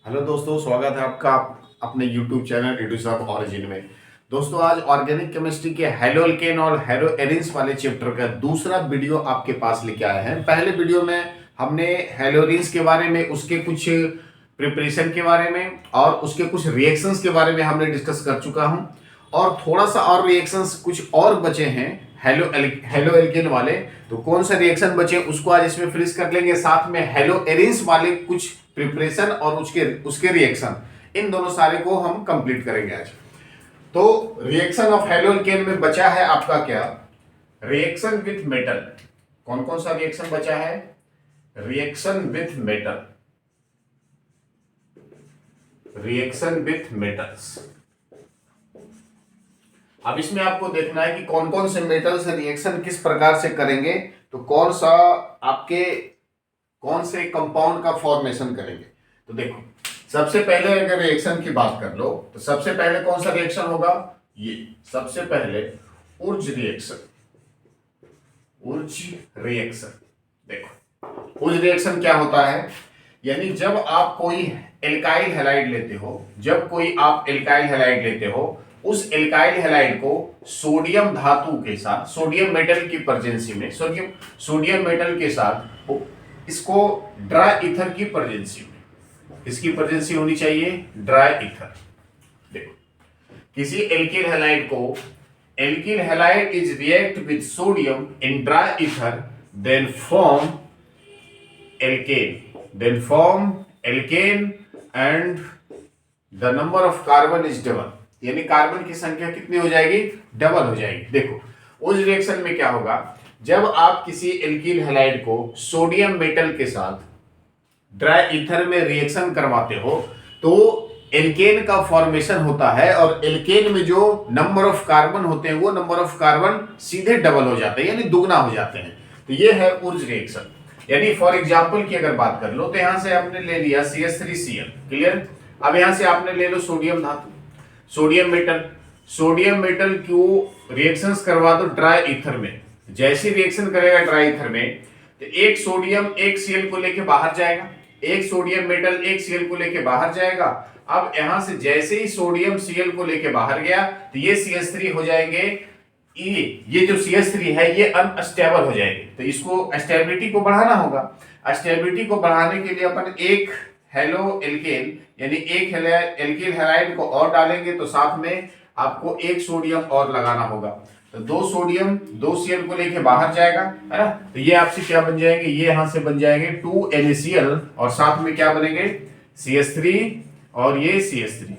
Hello दोस्तों, स्वागत है आपका अपने YouTube चैनल एडुस ऑफ ऑरिजिन में। दोस्तों, आज ऑर्गेनिक केमिस्ट्री के हेलो एल्केन और हेलो एरिन्स वाले चैप्टर का दूसरा वीडियो आपके पास लेके आए हैं। पहले वीडियो में हमने हेलोरिन्स के बारे में, उसके कुछ प्रिपरेशन के बारे में और उसके कुछ रिएक्शंस के बारे में हमने डिस्कस कर चुका हूं, और थोड़ा सा और रिएक्शंस कुछ और बचे हैं हेलो एल्केन वाले। तो कौन सा रिएक्शन बचे उसको आज इसमें फिनिश कर लेंगे, साथ में हेलो एरिन्स वाले कुछ प्रिपरेशन और उसके उसके रिएक्शन, इन दोनों सारे को हम कंप्लीट करेंगे आज। तो रिएक्शन ऑफ हेलो एल्केन में बचा है आपका क्या, रिएक्शन विथ मेटल। कौन कौन सा रिएक्शन बचा है? Reaction with metal, reaction with metals. अब इसमें आपको देखना है कि कौन कौन से मेटल से रिएक्शन किस प्रकार से करेंगे, तो कौन से कंपाउंड का फॉर्मेशन करेंगे। तो देखो, सबसे पहले अगर रिएक्शन की बात कर लो तो सबसे पहले कौन सा रिएक्शन होगा? ये सबसे पहले उर्ज रिएक्शन। उर्ज रिएक्शन, देखो उर्ज रिएक्शन क्या होता है, यानी जब आप कोई एल्काइल हैलाइड लेते हो, उस एल्काइल हैलाइड को सोडियम धातु के साथ, सोडियम मेटल की प्रेजेंसी में, सोडियम मेटल के साथ इसको ड्राई ईथर की प्रेजेंसी में, इसकी प्रेजेंसी होनी चाहिए ड्राई ईथर। देखो, किसी एल्किल हैलाइड को, alkyl halide is react with sodium in dry ether, then form alkane and the number of carbon is double, यानी कार्बन की संख्या कितनी हो जाएगी? डबल हो जाएगी। देखो, उस रिएक्शन में क्या होगा, जब आप किसी एल्किल हैलाइड को सोडियम मेटल के साथ ड्राई ईथर में रिएक्शन करवाते हो तो एल्केन का फॉर्मेशन होता है, और एल्केन में जो नंबर ऑफ कार्बन होते हैं वो नंबर ऑफ कार्बन सीधे डबल हो जाते हैं, यानी दुगना हो जाते हैं। तो ये है उर्ज रिएक्शन। यानी फॉर एग्जांपल की अगर बात कर लो तो यहां से आपने ले लिया CH3Cl, क्लियर। अब यहां से आपने ले लो सोडियम धातु, सोडियम मेटल को रिएक्शंस करवा दो ड्राई ईथर में। जैसे रिएक्शन करेगा ड्राई ईथर में तो एक सोडियम एक Cl को लेके बाहर जाएगा, एक सोडियम मेटल एक Cl को लेके बाहर जाएगा। अब यहां से जैसे ही सोडियम Cl को लेके बाहर गया तो ये CH3 हो जाएंगे, ये जो CH3 है ये अनस्टेबल हो जाएगी। तो इसको स्टेबिलिटी को बढ़ाना होगा। स्टेबिलिटी को बढ़ाने के लिए अपन एक हेलो एल्केन यानी एक एल्किल हैलाइड को और डालेंगे, तो साथ में आपको एक सोडियम और लगाना होगा। तो दो सोडियम दो Cl को लेके बाहर जाएगा, है ना। तो ये आपसे क्या बन जाएंगे, ये यहां से बन जाएंगे 2 NaCl, और साथ में क्या बनेंगे CH3, और ये CH3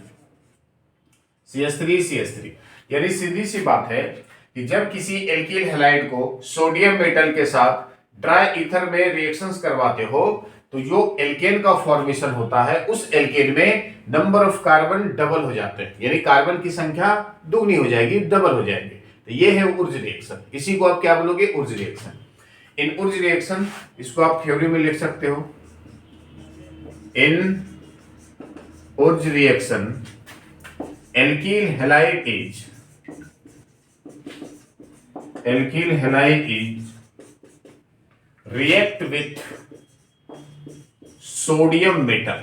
यानी सीधी सी बात है कि जब किसी एल्किल हैलाइड को सोडियम मेटल के साथ ड्राई ईथर में रिएक्शंस करवाते हो तो जो एल्केन का फॉर्मेशन होता है उस एल्केन में नंबर ऑफ कार्बन डबल हो जाते हैं, यानी कार्बन की संख्या दुगनी हो जाएगी, डबल हो जाएगी। तो ये है उर्ज रिएक्शन। इसी को आप क्या बोलोगे? उर्ज रिएक्शन। इन उर्ज रिएक्शन, इसको आप थ्योरी में लिख सकते हो, in Wurtz reaction alkyl halide is react with sodium metal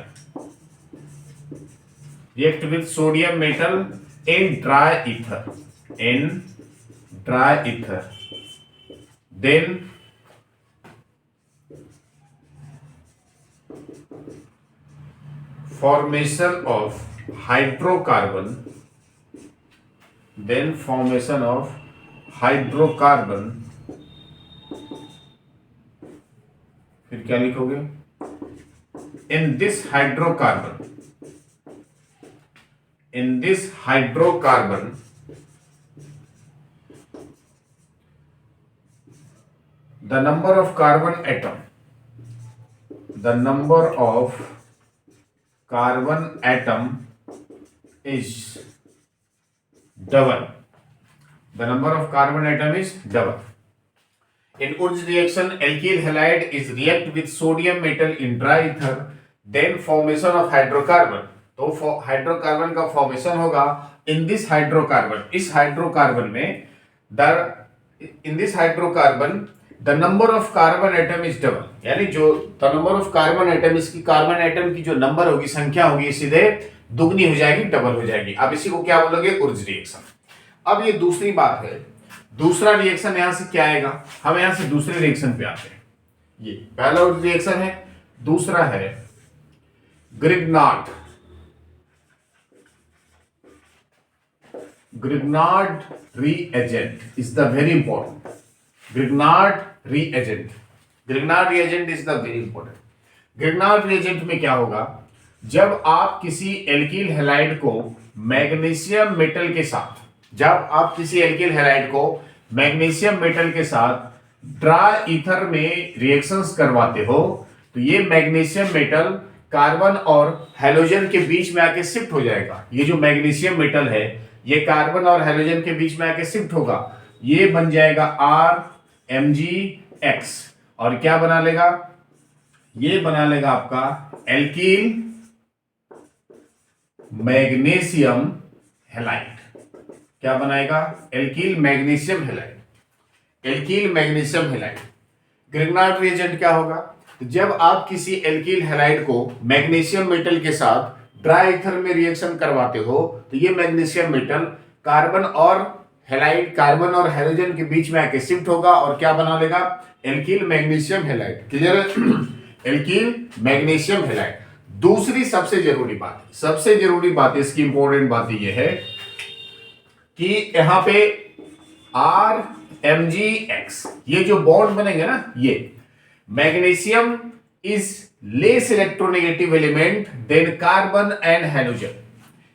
in dry ether, then formation of hydrocarbon, फिर क्या लिखोगे? in this hydrocarbon the number of carbon atom is double. In Wurtz reaction, alkyl halide is react with sodium metal in dry ether, then formation of hydrocarbon. तो hydrocarbon का formation होगा in this hydrocarbon, इस hydrocarbon में the number of carbon atom is double, यानी जो the number of carbon atom, इसकी carbon atom की जो नंबर होगी, संख्या होगी, सीधे दुगनी हो जाएगी, डबल हो जाएगी। अब इसी को क्या बोलोगे? उर्ज रिएक्शन। अब ये दूसरी बात है, दूसरा रिएक्शन यहां से क्या आएगा? हम यहां से दूसरे रिएक्शन पे आते हैं। ये पहला रिएक्शन है, दूसरा है Grignard reagent is the very important. Grignard reagent is the very important. Grignard reagent में क्या होगा? जब आप किसी एल्किल हैलाइड को मैग्नीशियम मेटल के साथ, जब आप किसी एल्किल हैलाइड को मैग्नीशियम मेटल के साथ ड्राई ईथर में रिएक्शंस करवाते हो, तो ये मैग्नीशियम मेटल कार्बन और हैलोजन के बीच में आके शिफ्ट हो जाएगा। ये जो मैग्नीशियम मेटल है, ये कार्बन और हैलोजन के बीच में आके शिफ्ट होगा, ये बन जाएगा RMgX, और क्या बना लेगा? ये बना लेगा आपका एल्किल मैग्नीशियम हैलाइड। क्या बनाएगा? Alkyl magnesium halide, alkyl magnesium halide. Grignard reagent क्या होगा? तो जब आप किसी एल्किल हैलाइड को मैग्नीशियम मेटल के साथ ड्राई ईथर में रिएक्शन करवाते हो, तो ये मैग्नीशियम मेटल कार्बन और हैलाइड, कार्बन और हैलोजन के बीच में आके शिफ्ट होगा और क्या बना लेगा? Alkyl magnesium halide. क्लियर है? Alkyl magnesium halide. दूसरी सबसे जरूरी बात, इसकी इंपॉर्टेंट बात ये है कि यहां पे RMgX, ये जो बॉन्ड बनेंगे ना, ये magnesium is less electronegative element than carbon and halogen.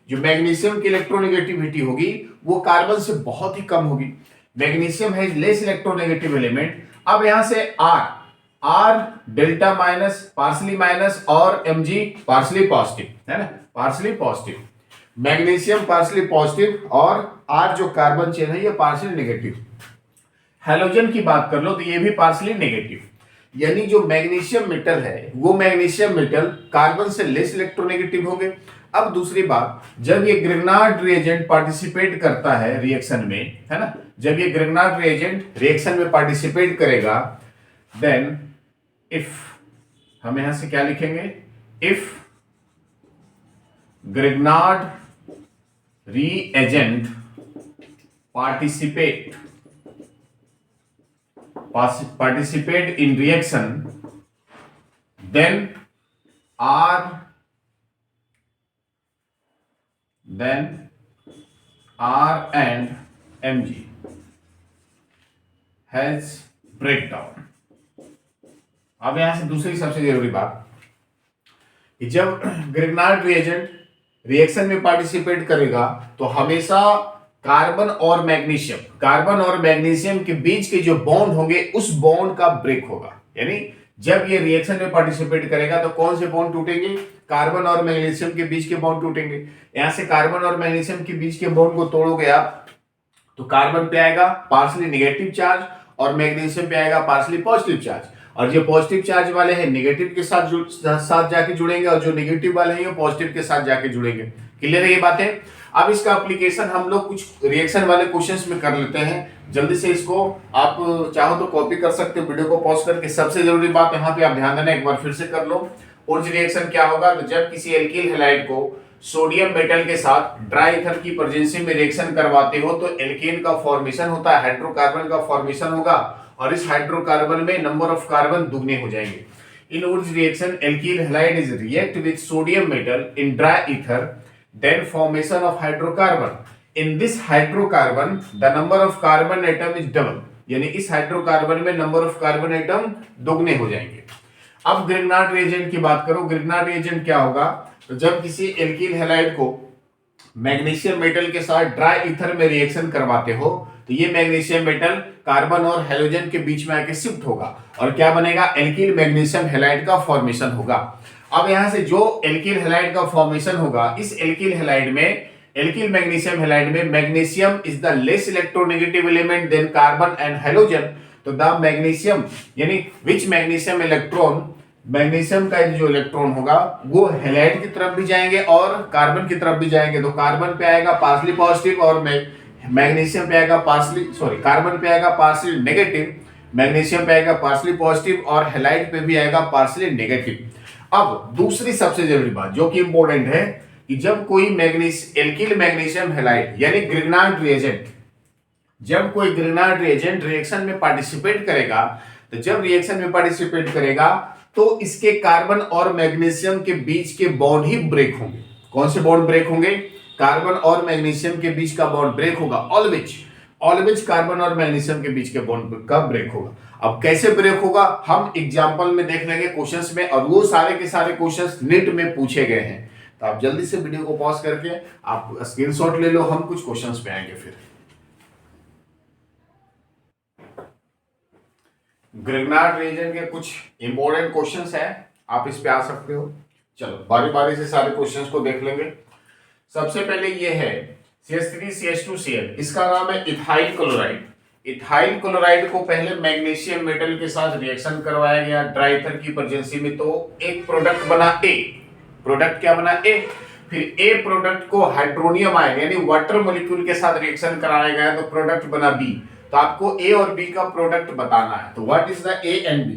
जो मैग्नीशियम की इलेक्ट्रोनेगेटिविटी होगी वो कार्बन से बहुत ही कम होगी। मैग्नीशियम है लेस इलेक्ट्रोनेगेटिव एलिमेंट। अब यहां से R delta minus, partially minus, और Mg पार्सली पॉजिटिव, है ना, partially positive. Magnesium partially positive और R जो कार्बन चेन है ये पार्सली नेगेटिव। हैलोजन की बात कर लो तो ये भी पार्सली नेगेटिव। यानी जो मैग्नीशियम मेटल है वो मैग्नीशियम मेटल कार्बन से लेस इलेक्ट्रोनेगेटिव हो गए। अब दूसरी बात, जब ये ग्रिग्नार्ड रिएजेंट पार्टिसिपेट करता है रिएक्शन में, है ना, जब ये ग्रिग्नार्ड रिएजेंट रिएक्शन में पार्टिसिपेट करेगा, देन इफ, हम यहां से क्या लिखेंगे? If Grignard reagent participate in reaction, then R and Mg has breakdown। अब यहां से दूसरी सबसे जरूरी बात कि जब ग्रिग्नार्ड रिएजेंट रिएक्शन में पार्टिसिपेट करेगा तो हमेशा कार्बन और मैग्नीशियम के बीच के जो बॉन्ड होंगे उस बॉन्ड का ब्रेक होगा। यानी जब ये रिएक्शन में पार्टिसिपेट करेगा तो कौन से बॉन्ड टूटेंगे? कार्बन और मैग्नीशियम के बीच के बॉन्ड टूटेंगे। यहां से कार्बन और मैग्नीशियम के बीच के बॉन्ड को तोड़ोगे आप तो कार्बन पे आएगा पार्सली नेगेटिव चार्ज और मैग्नीशियम पे आएगा पार्सली पॉजिटिव चार्ज, और जो पॉजिटिव चार्ज वाले हैं नेगेटिव के साथ जाके जुड़ेंगे और जो नेगेटिव वाले हैं वो पॉजिटिव के साथ जाके जुड़ेंगे। क्लियर है ये बातें? अब इसका एप्लीकेशन हम लोग कुछ रिएक्शन वाले क्वेश्चंस में कर लेते हैं। जल्दी से इसको आप चाहो तो कॉपी कर सकते हो वीडियो को पॉज करके। सबसे जरूरी बात यहाँ पे आप ध्यान देना, एक बार फिर से कर लो। उर्ज रिएक्शन क्या होगा? तो जब किसी एल्किल हैलाइड को सोडियम मेटल के साथ ड्राई ईथर की प्रेजेंस में रिएक्शन करवाते हो तो एल्केन का फॉर्मेशन होता है, हाइड्रोकार्बन का फॉर्मेशन होगा, और इस हाइड्रोकार्बन में नंबर ऑफ कार्बन दुगने हो जाएंगे। In Wurtz reaction alkyl halide is react with sodium metal in dry ether, then formation of hydrocarbon. In this hydrocarbon the number of carbon atom is double, यानी इस hydrocarbon में number of carbon atom दोगुने हो जाएंगे। अब Grignard reagent की बात करो। ग्रिग्नार्ड रिएजेंट क्या होगा? तो जब किसी एल्किल हैलाइड को मैग्नीशियम मेटल के साथ ड्राई ईथर में रिएक्शन करवाते हो तो ये मैग्नीशियम मेटल कार्बन और हैलोजन के बीच में आके शिफ्ट होगा और क्या बनेगा? एल्किल मैग्नीशियम हैलाइड का फॉर्मेशन होगा। अब यहां से जो एल्किल हैलाइड का फॉर्मेशन होगा, इस एल्किल हैलाइड में, एल्किल मैग्नीशियम हैलाइड में magnesium is the less electronegative element than carbon and halogen. तो द मैग्नीशियम यानी विच मैग्नीशियम इलेक्ट्रॉन, मैग्नीशियम का जो इलेक्ट्रॉन होगा वो हैलाइड की तरफ भी जाएंगे और कार्बन की तरफ भी जाएंगे। तो कार्बन पे आएगा पार्सली पॉजिटिव और मैग्नीशियम पे आएगा कार्बन पे आएगा पार्सली नेगेटिव। मैग्नीशियम पे आएगा पार्सली पॉजिटिव और हैलाइड पे भी आएगा पार्सली नेगेटिव। अब दूसरी सबसे जरूरी बात जो कि इंपॉर्टेंट है कि जब कोई एल्किल मैग्नीशियम हैलाइड यानी ग्रिग्नार्ड रिएजेंट, जब कोई ग्रिग्नार्ड रिएजेंट रिएक्शन में पार्टिसिपेट करेगा, तो जब रिएक्शन में पार्टिसिपेट करेगा तो इसके कार्बन और मैग्नीशियम के बीच के बॉन्ड ही ब्रेक होंगे। कौन से बॉन्ड ब्रेक होंगे? कार्बन और मैग्नीशियम के बीच का बॉन्ड ब्रेक होगा। ऑलवेज ऑलवेज कार्बन और मैग्नीशियम के बीच के बॉन्ड का ब्रेक होगा। अब कैसे ब्रेक होगा हम एग्जांपल में देख लेंगे क्वेश्चंस में, और वो सारे के सारे क्वेश्चंस नीट में पूछे गए हैं। तो आप जल्दी से वीडियो को पॉज करके आप स्क्रीनशॉट ले लो, हम कुछ क्वेश्चंस पे आएंगे। फिर ग्रिग्नार्ड रिएजेंट के कुछ इंपॉर्टेंट क्वेश्चंस हैं, आप इस पे आ सकते हो। चलो बारी बारी से सारे क्वेश्चंस को देख लेंगे। सबसे पहले ये है CH3CH2Cl, इसका नाम है इथाइल क्लोराइड। इथाइल क्लोराइड को पहले मैग्नीशियम मेटल के साथ रिएक्शन करवाया गया ड्राई ईथर की प्रेजेंसी में, तो एक प्रोडक्ट बना ए। प्रोडक्ट क्या बना? ए। फिर ए प्रोडक्ट को हाइड्रोनियम आयन यानी वाटर मॉलिक्यूल के साथ रिएक्शन कराया गया तो प्रोडक्ट बना बी। तो आपको ए और बी का प्रोडक्ट बताना है। तो what is the A and B?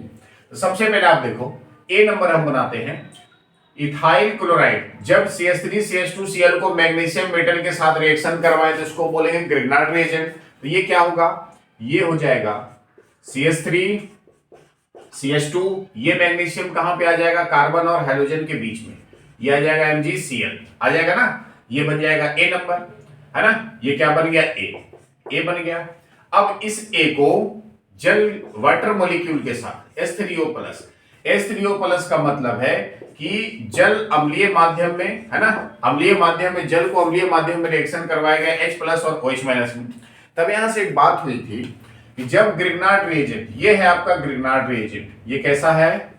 तो सबसे पहले आप देखो ए नंबर हम बनाते हैं। इथाइल क्लोराइड जब CH3CH2Cl को मैग्नीशियम मेटल के साथ रिएक्शन करवाए तो इसको बोलेंगे ग्रिग्नार्ड रिएजेंट। तो ये क्या होगा? ये हो जाएगा CH3CH2, ये मैग्नीशियम कहां पे आ जाएगा? कार्बन और हाइड्रोजन के बीच में, ये आ जाएगा MgCl आ जाएगा ना, ये बन जाएगा ए नंबर, है ना। ये क्या बन गया? ए बन गया। अब इस ए को जल वाटर मॉलिक्यूल के साथ H3O+ का मतलब है कि जल अम्लीय माध्यम में, है ना, अम्लीय माध्यम में जल को अम्लीय माध्यम में रिएक्शन करवाया गया H+ और OH- में। तब यहां से एक बात हुई थी कि जब ग्रिग्नार्ड रिएजेंट, ये है आपका ग्रिग्नार्ड रिएजेंट, ये कैसा है?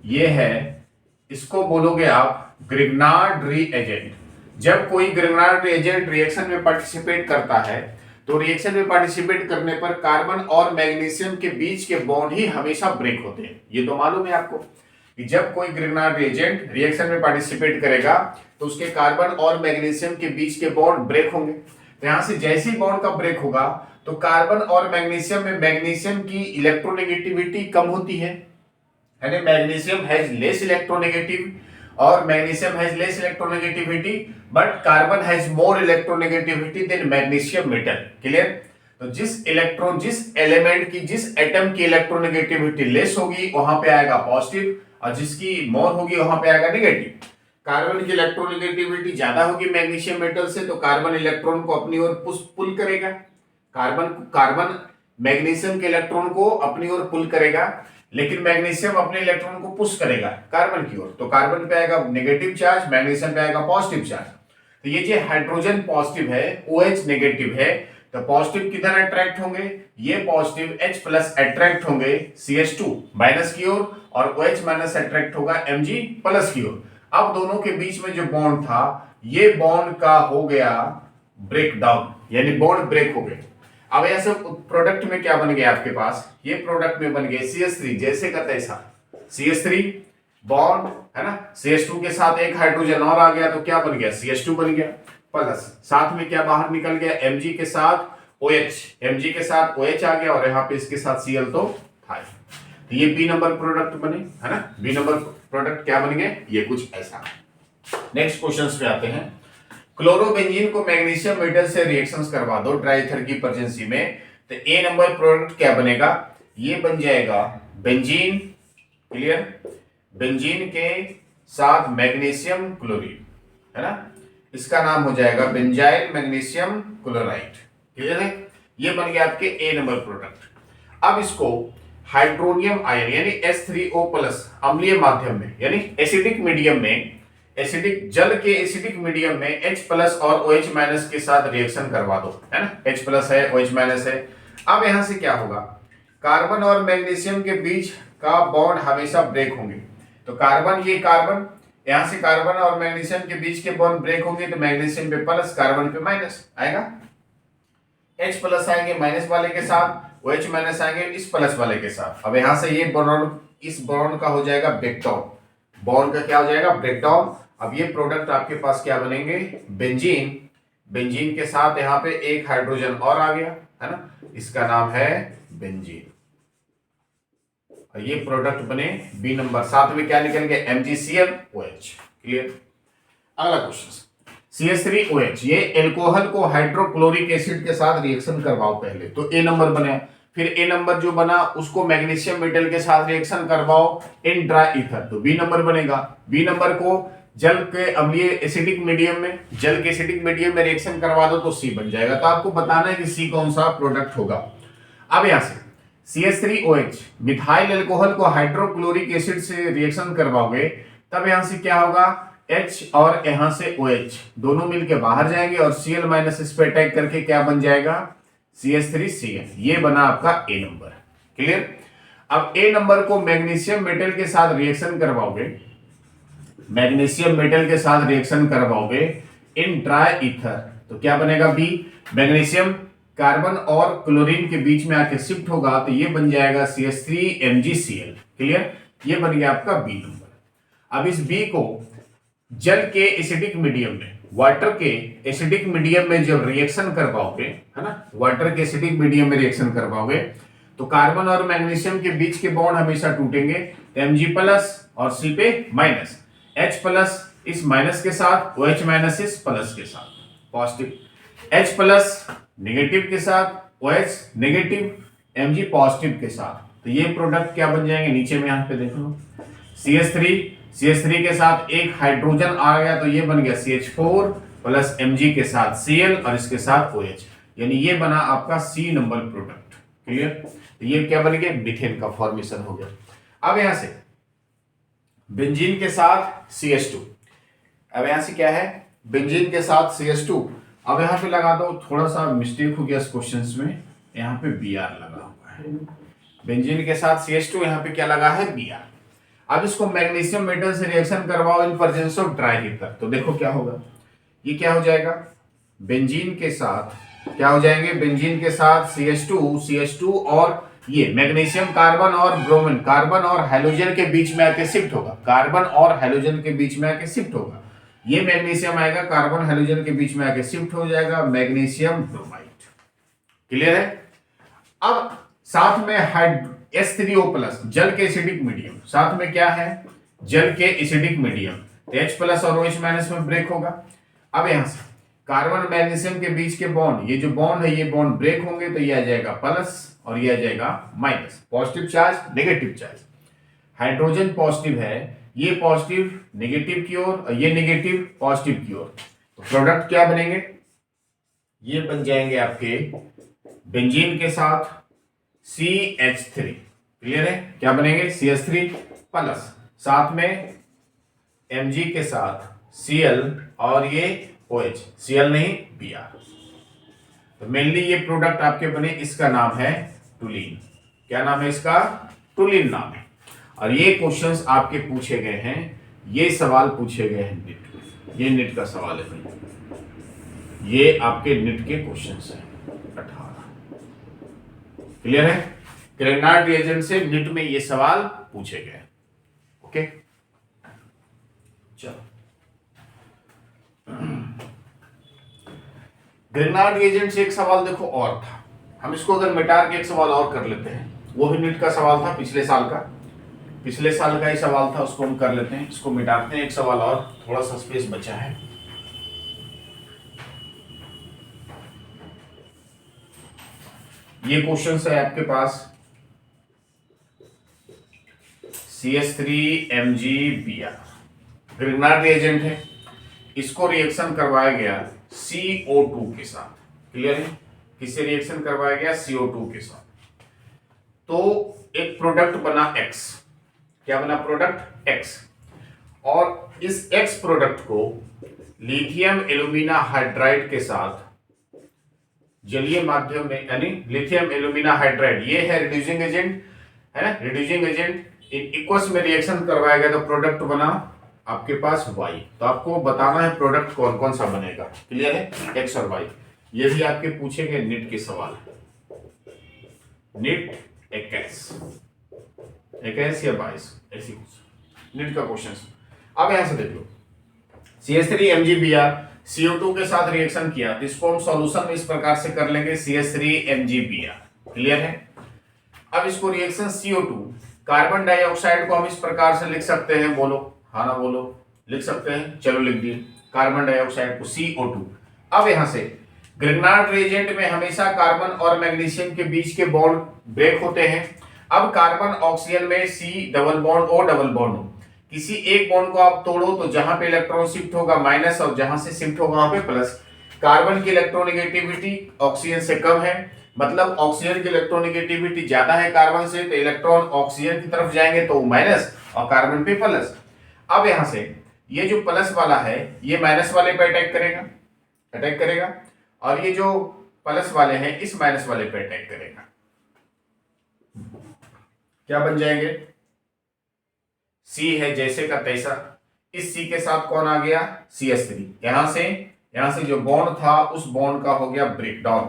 ये है, इसको बोलोगे आप ग्रिग्नार्ड रिएजेंट। जब कोई ग्रिग्नार्ड रिएजेंट रिएक्शन में पार्टिसिपेट करता है तो रिएक्शन में पार्टिसिपेट करने पर कार्बन और मैग्नीशियम के बीच के बॉन्ड ही हमेशा ब्रेक होते हैं। ये तो मालूम है आपको कि जब कोई ग्रिग्नार्ड रिएजेंट रिएक्शन में पार्टिसिपेट करेगा तो उसके कार्बन और मैग्नीशियम के बीच के बॉन्ड ब्रेक होंगे। तो यहां से जैसे ही बॉन्ड का ब्रेक होगा तो कार्बन और मैग्नीशियम में मैग्नीशियम की इलेक्ट्रोनेगेटिविटी कम होती है, यानी मैग्नीशियम हैज लेस इलेक्ट्रोनेगेटिव और magnesium has less electronegativity but carbon has more electronegativity than magnesium metal. Clear? तो जिस इलेक्ट्रॉन, जिस एलिमेंट की, जिस एटम की इलेक्ट्रोनेगेटिविटी लेस होगी वहां पे आएगा पॉजिटिव, और जिसकी मोर होगी वहां पे आएगा नेगेटिव। कार्बन की इलेक्ट्रोनेगेटिविटी ज्यादा होगी मैग्नीशियम मेटल से, तो कार्बन इलेक्ट्रॉन को अपनी ओर पुल करेगा, कार्बन मैग्नीशियम के इलेक्ट्रॉन को अपनी ओर पुल करेगा, लेकिन मैग्नीशियम अपने इलेक्ट्रॉन को पुश करेगा कार्बन की ओर। तो कार्बन पे आएगा नेगेटिव चार्ज, मैग्नीशियम पे आएगा पॉजिटिव चार्ज। तो ये जो हाइड्रोजन पॉजिटिव है, OH नेगेटिव है, तो पॉजिटिव किधर अट्रैक्ट होंगे? ये पॉजिटिव H+ अट्रैक्ट होंगे CH2- की ओर, और OH- अट्रैक्ट होगा Mg+ की ओर। अब दोनों के बीच में जो बॉन्ड था, ये बॉन्ड का हो गया ब्रेक डाउन, यानी बॉन्ड ब्रेक हो गए। अब ऐसे प्रोडक्ट में क्या बन गया आपके पास? ये प्रोडक्ट में बन गए CH3, जैसे का तैसा CH3 बॉन्ड, है ना, CH2 के साथ एक हाइड्रोजन और आ गया तो क्या बन गया? CH2 बन गया, प्लस साथ में क्या बाहर निकल गया? Mg के साथ OH, Mg के साथ OH आ गया, और यहाँ पे इसके साथ Cl तो था। तो ये बी नंबर प्रोडक्ट बने, है ना। बी नंबर प्रोडक्ट क्या बन गए? ये कुछ ऐसा। नेक्स्ट क्वेश्चन पे आते हैं। क्लोरोबेंजीन को मैग्नीशियम मेटल से रिएक्शंस करवा दो ड्राई ईथर की प्रेजेंसी में, तो ए नंबर प्रोडक्ट क्या बनेगा? ये बन जाएगा बेंजीन। क्लियर? बेंजीन के साथ मैग्नीशियम क्लोरीन, है ना, इसका नाम हो जाएगा बेंजाइल मैग्नीशियम क्लोराइड। क्लियर है? ये बन गया आपके ए नंबर प्रोडक्ट। अब इसको हाइड्रोनियम आयन यानी H3O+ अम्लीय माध्यम में, यानी एसिडिक मीडियम में, एसिडिक जल के एसिडिक मीडियम में H+ और OH- के साथ रिएक्शन करवा दो, है ना। H+ है, OH- है। अब यहां से क्या होगा? कार्बन और मैग्नीशियम के बीच का बॉन्ड हमेशा ब्रेक होंगे। तो कार्बन, ये कार्बन, यहां से कार्बन और मैग्नीशियम के बीच के बॉन्ड ब्रेक होंगे, तो मैग्नीशियम पे प्लस, कार्बन पे माइनस आएगा। H+ आएंगे माइनस वाले के साथ, OH- आएंगे इस प्लस वाले के साथ। अब यहां से ये बॉन्ड, इस बॉन्ड का हो जाएगा ब्रेकडाउन, बॉन्ड का क्या हो जाएगा? ब्रेकडाउन। अब ये प्रोडक्ट आपके पास क्या बनेंगे? बेंजीन। बेंजीन के साथ यहाँ पे एक हाइड्रोजन और आ गया, है ना, इसका नाम है बेंजीन। और ये प्रोडक्ट बने बी नंबर। साथ में क्या निकल गया MgClOH। क्लियर। अगला क्वेश्चन CH3OH, ये एल्कोहल को हाइड्रोक्लोरिक एसिड के साथ रिएक्शन करवाओ पहले, तो ए नंबर बने। फिर ए नंबर जो बना उसको मैग्नीशियम मेटल के साथ रिएक्शन करवाओ इन ड्राई ईथर, तो बी नंबर बनेगा। बी नंबर को जल के अम्लीय एसिडिक मीडियम में, जल के एसिडिक मीडियम में रिएक्शन करवा दो तो सी बन जाएगा। तो आपको बताना है कि सी कौन सा प्रोडक्ट होगा। अब यहां से CH3OH मिथाइल एल्कोहल को हाइड्रोक्लोरिक एसिड से रिएक्शन करवाओगे, तब यहां से क्या होगा, H और यहां से OH दोनों मिलके बाहर जाएंगे और Cl माइनस इस पे अटैक करके क्या बन जाएगा, CH3Cl। ये बना आपका ए नंबर। क्लियर। अब ए नंबर को मैग्नीशियम मेटल के साथ रिएक्शन करवाओगे, मैग्नीशियम मेटल के साथ रिएक्शन करवाओगे इन ड्राई ईथर, तो क्या बनेगा बी। मैग्नीशियम कार्बन और क्लोरीन के बीच में आके शिफ्ट होगा तो ये बन जाएगा CH3MgCl। क्लियर। ये बन गया आपका बी नंबर। अब इस बी को जल के एसिडिक मीडियम में, वाटर के एसिडिक मीडियम में जब रिएक्शन करवाओगे, है ना, वाटर के एसिडिक मीडियम में रिएक्शन करवाओगे तो कार्बन और मैग्नीशियम के बीच के बॉन्ड हमेशा टूटेंगे। Mg प्लस और C पे माइनस, H प्लस इस माइनस के साथ, OH माइनस इस प्लस के साथ, पॉजिटिव, H प्लस नेगेटिव के साथ, OH नेगेटिव, Mg पॉजिटिव के साथ, तो ये प्रोडक्ट क्या बन जाएंगे, नीचे में यहां पे देखो CH3 के साथ एक हाइड्रोजन आ गया तो ये बन गया CH4 प्लस Mg के साथ Cl और इसके साथ OH, यानी ये बना आपका सी नंबर प्रोडक्ट। क्लियर। तो ये क्या बन गया, मीथेन का फॉर्मेशन हो गया। अब यहां से बेंजीन के साथ CH2, अब यहां से क्या है, बेंजीन के साथ CH2। अब यहां पे लगा दो, थोड़ा सा मिस्टेक हो गया इस क्वेश्चंस में, यहां पे Br लगा हुआ है। बेंजीन के साथ CH2, यहां पे क्या लगा है, Br। अब इसको मैग्नीशियम मेटल से रिएक्शन करवाओ in presence of dry ether, तो देखो क्या होगा, ये क्या हो जाएगा, बेंजीन के साथ क्या हो जाएंगे, बेंजीन के साथ CH2 और ये मैग्नीशियम कार्बन और ब्रोमीन, कार्बन और हाइड्रोजन के बीच में आके शिफ्ट होगा, कार्बन और हाइड्रोजन के बीच में आके शिफ्ट होगा। ये मैग्नीशियम आएगा, कार्बन हाइड्रोजन के बीच में आके शिफ्ट हो जाएगा, मैग्नीशियम ब्रोमाइड। क्लियर है। अब साथ में H3O प्लस, जल के एसिडिक मीडियम, साथ में क्या है, जल के एसिडिक मीडियम, H प्लस और OH माइनस में ब्रेक होगा। अब यहां से कार्बन मैग्नीशियम के बीच के बॉन्ड, ये जो बॉन्ड है ये बॉन्ड ब्रेक होंगे तो ये आ जाएगा प्लस और ये आ जाएगा minus, positive charge negative charge. Hydrogen positive है, ये पॉजिटिव नेगेटिव की ओर और ये नेगेटिव पॉजिटिव की ओर, तो प्रोडक्ट क्या बनेंगे, ये बन जाएंगे आपके बेंजीन के साथ CH3। क्लियर है। क्या बनेंगे, CH3 प्लस साथ में Mg के साथ Cl और ये OH, Cl नहीं Br। तो मेनली ये प्रोडक्ट आपके बने, इसका नाम है टुलीन। क्या नाम है इसका, टुलीन नाम है। और ये क्वेश्चंस आपके पूछे गए हैं, ये सवाल पूछे गए हैं निट में, ये निट का सवाल है भाई, ये आपके निट के क्वेश्चंस हैं 18। क्लियर है। ग्रेनार्ड रिएजेंट से निट में ये सवाल पूछे गए। ओके चलो, ग्रेनार्ड रिएजेंट से एक सवाल देखो और था, हम इसको अगर मिटा के एक सवाल और कर लेते हैं, वो भी निट का सवाल था पिछले साल का ही सवाल था, उसको हम कर लेते हैं, इसको मिटाते हैं, एक सवाल और, थोड़ा सा स्पेस बचा है। ये क्वेश्चन है आपके पास CH3MgBr, ग्रेनार्ड रिएजेंट है, इसको रिएक्शन करवाया गया CO2 के साथ। क्लियर है। किससे रिएक्शन करवाया गया, CO2 के साथ, तो एक प्रोडक्ट बना X। क्या बना, प्रोडक्ट X। और इस X प्रोडक्ट को लिथियम एल्यूमिना हाइड्राइड के साथ जलीय माध्यम में, यानी लिथियम एल्यूमिना हाइड्राइड ये है रिड्यूसिंग एजेंट, है ना, रिड्यूसिंग एजेंट, इन इक्वस में रिएक्शन करवाया गया तो प्रोडक्ट बना आपके पास Y। तो आपको बताना है प्रोडक्ट कौन कौन सा बनेगा। क्लियर है, X और Y। ये भी आपके पूछे गए निट के सवाल है, निट 21 या 22 ऐसी कुछ निट का क्वेश्चन। अब यहां से देख लो, CH3MgBr CO2 के साथ रिएक्शन किया तो इसको हम सॉल्यूशन में इस प्रकार से कर लेंगे CH3MgBr। क्लियर है। अब इसको रिएक्शन CO2 कार्बन डाइऑक्साइड को हम इस प्रकार से लिख सकते हैं, बोलो हाँ ना बोलो, लिख सकते हैं, चलो लिख दिए कार्बन डाइऑक्साइड को CO2। अब यहां से ग्रिग्नार्ड रिएजेंट में हमेशा कार्बन और मैग्नीशियम के बीच के बॉन्ड ब्रेक होते हैं। अब कार्बन ऑक्सीजन में C double bond O double bond हो, किसी एक बॉन्ड को आप तोड़ो तो जहां पे इलेक्ट्रॉन शिफ्ट होगा माइनस और जहां से शिफ्ट होगा वहां पे प्लस। कार्बन की इलेक्ट्रोनेगेटिविटी ऑक्सीजन से कम है, मतलब ऑक्सीजन की इलेक्ट्रोनेगेटिविटी ज्यादा है कार्बन से, तो इलेक्ट्रॉन ऑक्सीजन की तरफ जाएंगे तो माइनस और कार्बन पे प्लस। अब यहां से ये जो प्लस वाला है ये माइनस वाले पे अटैक करेगा और ये जो प्लस वाले हैं इस माइनस वाले पे अटैक करेगा। क्या बन जाएंगे? C है जैसे का तैसा, इस C के साथ कौन आ गया? CH3। यहां से जो बॉन्ड था उस बॉन्ड का हो गया ब्रेकडाउन।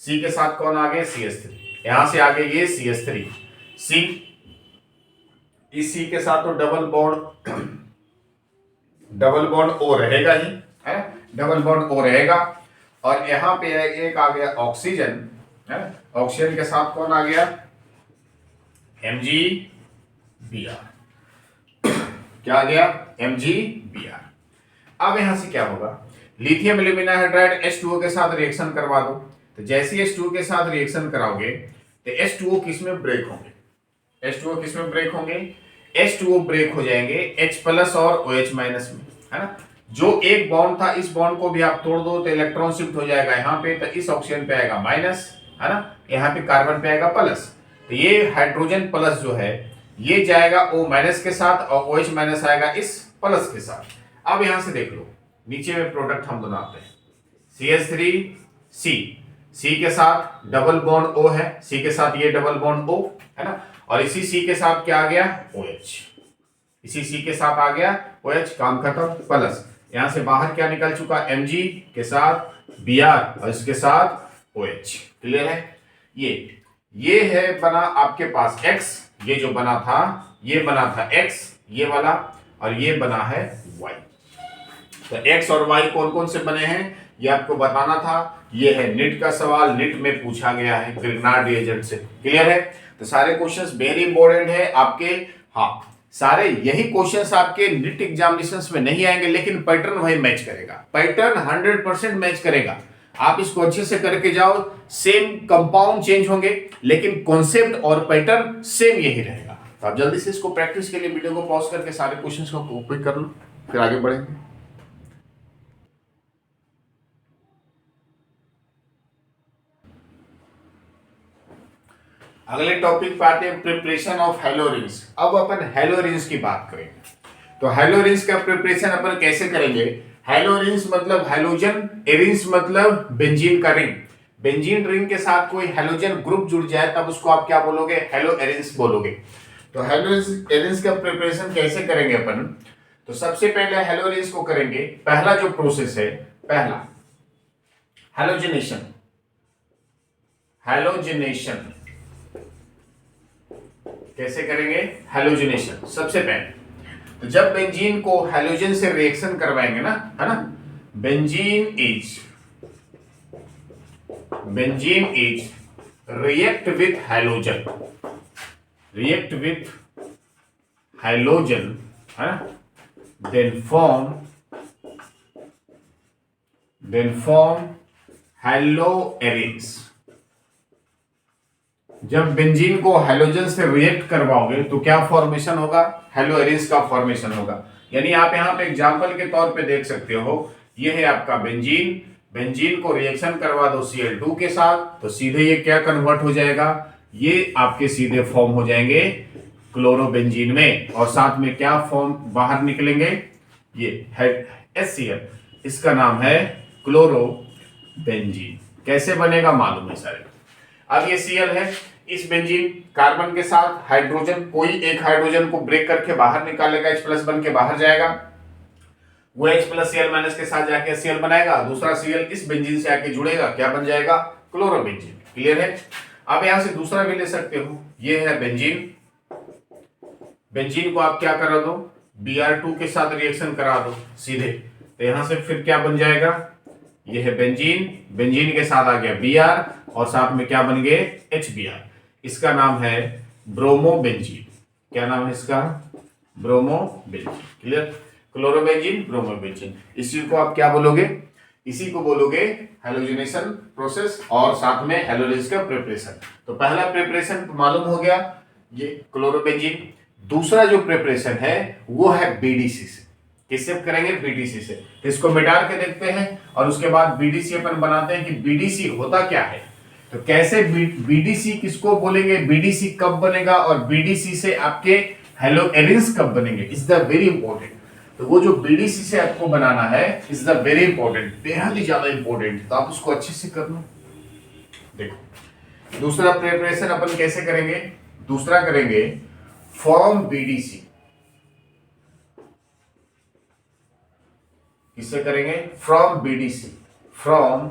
C के साथ कौन आ गया? CH3। यहां से आगे ये CH3, C, इस C के साथ तो डबल बॉन्ड O रहेगा ही, है डबल बॉन्ड O रहेगा। और यहां पे एक आ गया ऑक्सीजन, है ऑक्सीजन के साथ कौन आ गया? MgBr। क्या आ गया? MgBr। अब यहां से क्या होगा? लिथियम एल्यूमिना हाइड्राइड H2O के साथ रिएक्शन करवा दो, तो जैसे ही H2O के साथ रिएक्शन कराओगे तो H2O किस में ब्रेक होंगे? H2O किस में ब्रेक होंगे? H2O ब्रेक हो जाएंगे H प्लस और OH माइनस में, है ना। जो एक बॉन्ड था इस बॉन्ड को भी आप तोड़ दो तो इलेक्ट्रॉन शिफ्ट हो जाएगा यहाँ पे, तो इस ऑक्सीजन पे आएगा माइनस, है ना, यहाँ पे कार्बन पे आएगा प्लस। तो ये हाइड्रोजन प्लस जो है ये जाएगा O माइनस के साथ और OH माइनस आएगा इस प्लस के साथ। अब यहां से देख लो नीचे में प्रोडक्ट हम बनाते हैं, CH3C, C के साथ डबल बॉन्ड O है, C के साथ ये डबल बॉन्ड O, है ना, और इसी C के साथ क्या आ गया? OH। इसी C के साथ आ गया OH, काम खत्म, प्लस। यहां से बाहर क्या निकल चुका? Mg के साथ Br और इसके साथ OH। क्लियर है? ये है बना आपके पास X, ये जो बना था ये बना था X ये वाला, और ये बना है Y। तो X और Y कौन कौन से बने हैं ये आपको बताना था। ये है निट का सवाल, निट में पूछा गया है ग्रिग्नार्ड रिएजेंट से। क्लियर है? तो सारे क्वेश्चंस वेरी इंपॉर्टेंट है आपके, हाँ सारे यही क्वेश्चंस आपके निट एग्जामिनेशंस में नहीं आएंगे, लेकिन पैटर्न वही मैच करेगा, पैटर्न 100% मैच करेगा। आप इसको अच्छे से करके जाओ, सेम कंपाउंड चेंज होंगे लेकिन कॉन्सेप्ट और पैटर्न सेम यही रहेगा। तो आप जल्दी से इसको प्रैक्टिस के लिए वीडियो को पॉज करके सारे क्वेश्चंस को कॉपी कर लो, फिर आगे बढ़ेंगे। अगले टॉपिक पे आते हैं, प्रिपरेशन ऑफ हैलोरिंग्स। अब अपन हैलोरिंग्स की बात करेंगे, तो हैलोरिंग्स का प्रिपरेशन अपन कैसे करेंगे? हैलोरिंग्स मतलब हैलोजन, एरिंग्स मतलब बेंजीन का रिंग। बेंजीन रिंग के साथ कोई हैलोजन ग्रुप जुड़ जाए तब उसको आप क्या बोलोगे? हैलो एरिंग्स बोलोगे। तो हैलो एरिंग्स का प्रिपरेशन कैसे करेंगे अपन? तो सबसे पहले हैलो एरिंग्स को करेंगे, पहला जो प्रोसेस है, पहला हैलोजनेशन। हैलोजनेशन कैसे करेंगे? हैलोजनेशन सबसे पहले तो जब बेंजीन को हैलोजन से रिएक्शन करवाएंगे ना, है ना, benzene is react with halogen, है, then form haloarenes। जब बेंजीन को हैलोजन से रिएक्ट करवाओगे तो क्या फॉर्मेशन होगा? हैलोएरिन्स का फॉर्मेशन होगा। यानी आप यहाँ पे एग्जांपल के तौर पे देख सकते हो, ये है आपका बेंजीन को रिएक्शन करवा दो Cl2 के साथ तो सीधे ये क्या कन्वर्ट हो जाएगा? ये आपके सीधे फॉर्म हो जाएंगे क्लोरोबेंजीन में, और साथ में क्या फॉर्म बाहर निकलेंगे? ये HCl, इसका नाम है क्लोरोबेंजीन। कैसे बनेगा मालूम है सारे। अब ये Cl है, इस बेंजीन कार्बन के साथ हाइड्रोजन, कोई एक हाइड्रोजन को ब्रेक करके बाहर निकालेगा, H प्लस बन के बाहर जाएगा, वो H प्लस Cl माइनस के साथ जाके Cl बनाएगा, दूसरा Cl इस बेंजीन से आके जुड़ेगा, क्या बन जाएगा? क्लोरोबेंजीन। क्लियर है? अब यहां से दूसरा भी ले सकते हो, ये है बेंजीन को आप क्या करा दो? Br2 के साथ रिएक्शन करा दो सीधे, तो यहां से फिर क्या बन जाएगा? ये है बेंजीन के साथ आ गया Br और साथ में क्या बन गए? HBr, इसका नाम है ब्रोमोबेंजीन। क्या नाम है इसका? ब्रोमोबेंजीन। क्लियर? क्लोरोबेंजीन, ब्रोमोबेंजीन, इसी को आप क्या बोलोगे? इसी को बोलोगे हैलोजनेशन प्रोसेस और साथ में हैलोजेंस का प्रिपरेशन। तो पहला प्रिपरेशन मालूम हो गया, ये क्लोरोबेंजीन। दूसरा जो प्रिपरेशन है वो है बीडीसी से। किससे करेंगे? बीडीसी से। इसको मिटा के देखते हैं और उसके बाद बीडीसी अपन बनाते हैं कि बीडीसी होता क्या है। तो कैसे बीडीसी किसको बोलेंगे, बीडीसी कब बनेगा और बीडीसी से आपके हैलोएरिन्स कब बनेंगे, इज द वेरी इंपॉर्टेंट। तो वो जो बीडीसी से आपको बनाना है इज द वेरी इंपॉर्टेंट, बेहद ही ज्यादा इंपॉर्टेंट। तो आप उसको अच्छे से कर लो। देखो दूसरा प्रिपरेशन अपन कैसे करेंगे? दूसरा करेंगे फ्रॉम बीडीसी। किससे करेंगे? From BDC, from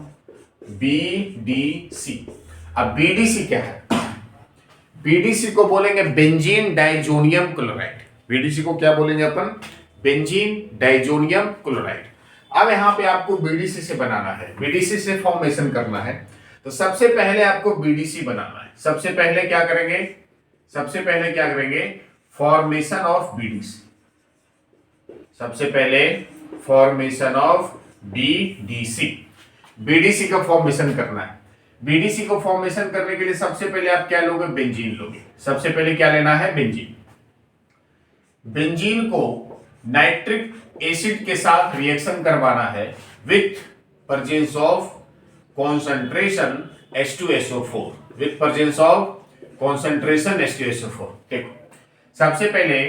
BDC. अब बीडीसी क्या है? बीडीसी को बोलेंगे बेंजीन डाइजोनियम क्लोराइड। बीडीसी को क्या बोलेंगे अपन? Benzene diazonium chloride. अब यहां पे आपको बीडीसी से बनाना है, बीडीसी से फॉर्मेशन करना है। तो सबसे पहले आपको बीडीसी बनाना है। सबसे पहले क्या करेंगे? सबसे पहले क्या करेंगे? Formation of BDC. सबसे पहले फॉर्मेशन ऑफ बीडीसी। बीडीसी का फॉर्मेशन करना है। बीडीसी को फॉर्मेशन करने के लिए सबसे पहले आप क्या लोगे? बेंजीन लोगे। सबसे पहले क्या लेना है? बेंजीन। बेंजीन को नाइट्रिक एसिड के साथ रिएक्शन करवाना है with presence of concentration H2SO4, with presence of concentration H2SO4। देखो सबसे पहले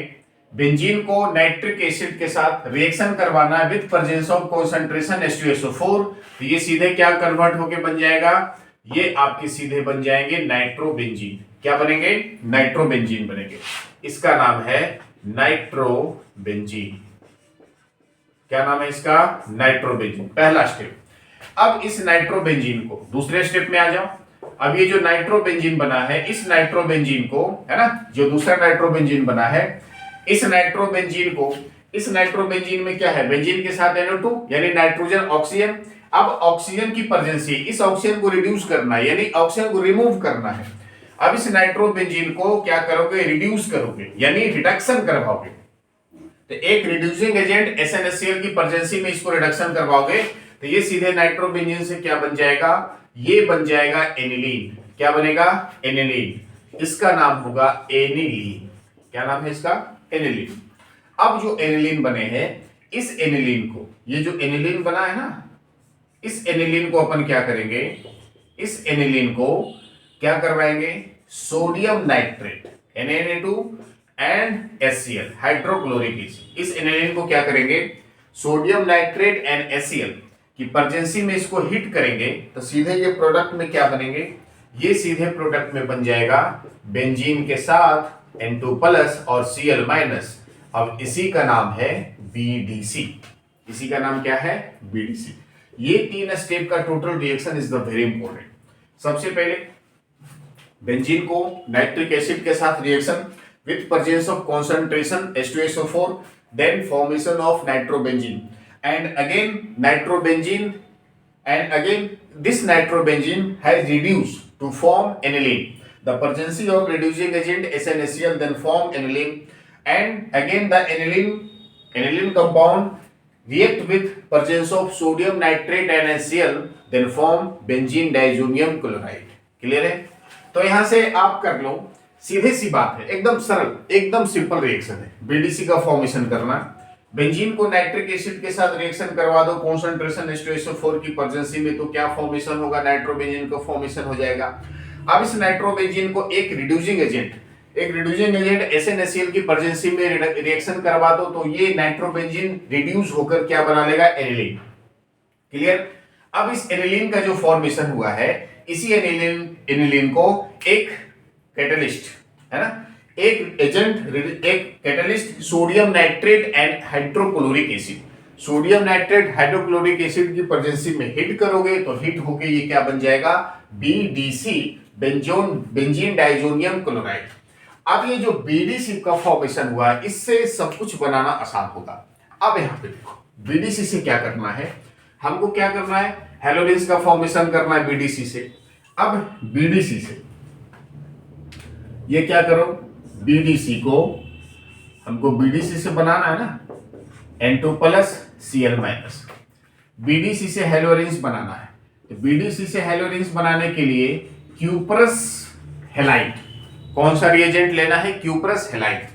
बेंजीन को नाइट्रिक एसिड के साथ रिएक्शन करवाना है with presence of concentration H2SO4। तो ये सीधे क्या कन्वर्ट होके बन जाएगा? ये आपके सीधे बन जाएंगे नाइट्रोबेंजीन। क्या बनेंगे? नाइट्रोबेंजीन बनेंगे। इसका नाम है नाइट्रोबेंजीन। क्या नाम है इसका? नाइट्रोबेंजीन। पहला स्टेप। अब इस नाइट्रोबेंजीन को, दूसरे स्टेप में आ जाओ। अब ये जो नाइट्रोबेंजीन बना है, इस नाइट्रोबेंजीन को, है ना, जो दूसरा नाइट्रोबेंजीन बना है, इस नाइट्रोबेंजीन को, इस नाइट्रोबेंजीन में क्या है? बेंजीन के साथ NO2 यानी नाइट्रोजन ऑक्सीजन। अब ऑक्सीजन की प्रेजेंसी, इस ऑक्सीजन को रिड्यूस करना है यानी ऑक्सीजन को रिमूव करना है। अब इस नाइट्रोबेंजीन को क्या करोगे? रिड्यूस करोगे यानी रिडक्शन करवाओगे। तो एक रिड्यूसिंग एजेंट SnHCl की प्रेजेंसी में इसको रिडक्शन करवाओगे तो ये सीधे नाइट्रोबेंजीन से क्या बन जाएगा? ये बन जाएगा एनिलीन। क्या बनेगा? एनिलीन। इसका नाम होगा एनिलीन। क्या नाम है इसका? एनिलीन। अब जो एनिलीन बने हैं, इस एनिलीन को, ये जो एनिलीन बना है ना, इस एनिलीन को अपन क्या करेंगे? इस एनिलीन को क्या करवाएंगे? Sodium nitrate Na2 and HCl, hydrochloric acid. इस एनिलीन को क्या करेंगे? सोडियम नाइट्रेट एंड HCl की प्रेजेंसी में इसको हिट करेंगे तो सीधे ये प्रोडक्ट में क्या बनेंगे? ये सीधे प्रोडक्ट में बन जाएगा बेंजीन के साथ N2+ और Cl-। अब इसी का नाम है BDC। इसी का नाम क्या है? BDC। ये 3 स्टेप का total reaction is the very important. सबसे पहले बेंजीन को नाइट्रिक एसिड के साथ reaction with presence of concentration H2SO4, then formation of nitrobenzene and again nitrobenzene, and again this nitrobenzene has reduced to form aniline. The presence of reducing agent SnHCl then form aniline, and again the aniline compound react with presence of sodium nitrate and HCl then form benzene diazonium chloride. Clear है? तो यहां से आप कर लो, सीधे सी बात है, एकदम सरल, एकदम सिंपल रिएक्शन है। बीडीसी का फॉर्मेशन करना, बेंजीन को नाइट्रिक एसिड के साथ रिएक्शन करवा दो कॉन्सेंट्रेशन H2SO4 की प्रेजेंसी में, तो क्या फॉर्मेशन होगा? नाइट्रोबेंजीन का फॉर्मेशन हो जाएगा। अब इस नाइट्रोबेंजीन को एक रिड्यूसिंग एजेंट SnHCl की प्रेजेंसी में रिएक्शन करवा दो तो ये नाइट्रोबेंजीन रिड्यूस होकर क्या बना लेगा? एनिलीन। क्लियर? अब इस एनिलीन का जो फॉर्मेशन हुआ है, इसी एनिलीन को एक कैटलिस्ट, है ना, एक catalyst sodium nitrate and hydrochloric acid, sodium nitrate hydrochloric acid की प्रेजेंसी में हिट करोगे तो हिट होके ये क्या बन जाएगा? BDC, benzene diazonium chloride. अब ये जो BDC का फॉर्मेशन हुआ है, इससे सब कुछ बनाना आसान होगा। अब यहां पे देखो BDC से क्या करना है, हमको क्या करना है? हैलोजेंस का फॉर्मेशन करना है BDC से। अब BDC से ये क्या करो? बीडीसी को हमको बीडीसी से बनाना है ना, N2 plus Cl minus. BDC से हेलोरिंस बनाना है, तो बीडीसी से हेलोरिंस बनाने के लिए क्यूप्रस हेलाइड, कौन सा रिएजेंट लेना है? Cuprous halide.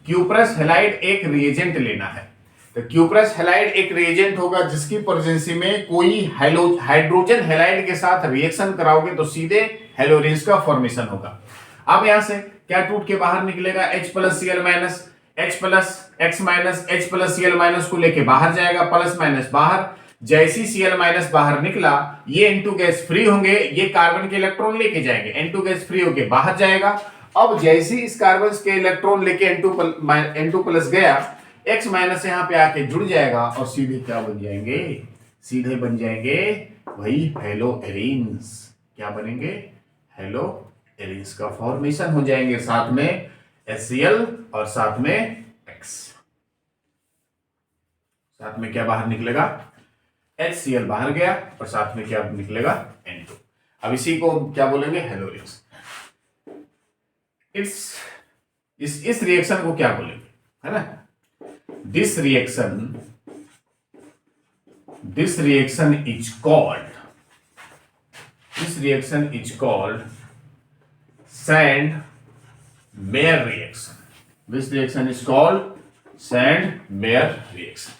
क्यूप्रस हेलाइड एक रिएजेंट लेना है। तो क्यूप्रस हेलाइड एक रिएजेंट होगा जिसकी प्रेजेंसी में कोई हाइड्रोजन हेलाइड के साथ रिएक्शन कराओगे तो सीधे हेलोरिंस का फॉर्मेशन होगा। अब यहां से क्या टूट के बाहर निकलेगा? H plus Cl minus, H plus X minus H plus Cl minus को लेके बाहर जाएगा, प्लस माइनस बाहर। जैसी Cl माइनस बाहर निकला, ये N2 गैस फ्री होंगे, ये कार्बन के इलेक्ट्रॉन लेके जाएंगे, N2 गैस फ्री होके बाहर जाएगा। अब जैसी इस कार्बन के इलेक्ट्रॉन लेके N2 प्लस गया, X माइनस यहाँ पे आके जुड़ जाएगा और सीधे क्या बन जाएंगे? सीधे बन जाएंगे वही हेलो एरिन्स। क्या बनेंगे? हेलो एरिन्स का फॉर्मेशन हो जाएंगे, साथ में HCl और साथ में X। साथ में क्या बाहर निकलेगा? HCl बाहर गया और साथ में क्या निकलेगा? N2। अब इसी को क्या बोलेंगे? हेलोरिंस। इस रिएक्शन को क्या बोलेंगे? है ना, this reaction is called Sand-Meyer reaction. This reaction is called Sand-Meyer reaction.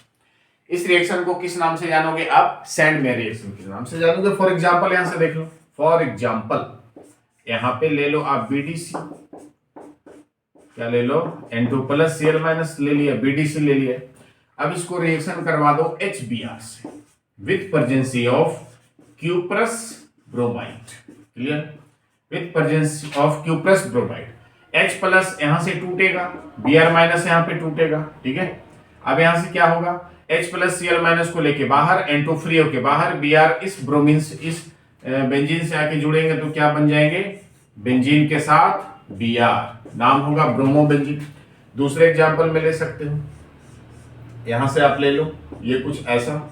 इस रिएक्शन को किस नाम से जानोगे आप? सैंड-मेयर रिएक्शन के नाम से जानोगे। फॉर एग्जांपल यहां से देख लो, फॉर एग्जांपल यहां पे ले लो आप बीडीसी, क्या ले लो? N2 प्लस Cl माइनस ले लिया, बीडीसी ले लिया। अब इसको रिएक्शन करवा दो HBr से with presence of cuprous bromide. Clear? With presence of cuprous bromide. H plus यहां से टूटेगा, Br माइनस यहां पे टूटेगा। ठीक है, अब यहां से क्या होगा? H प्लस Cl माइनस को लेके बाहर, N2 फ्री होके बाहर, Br इस ब्रोमीन से, इस बेंजीन से आके जुड़ेंगे तो क्या बन जाएंगे? बेंजीन के साथ Br, नाम होगा ब्रोमो बेंजीन। दूसरे एग्जांपल में ले सकते हो, यहां से आप ले लो ये कुछ ऐसा,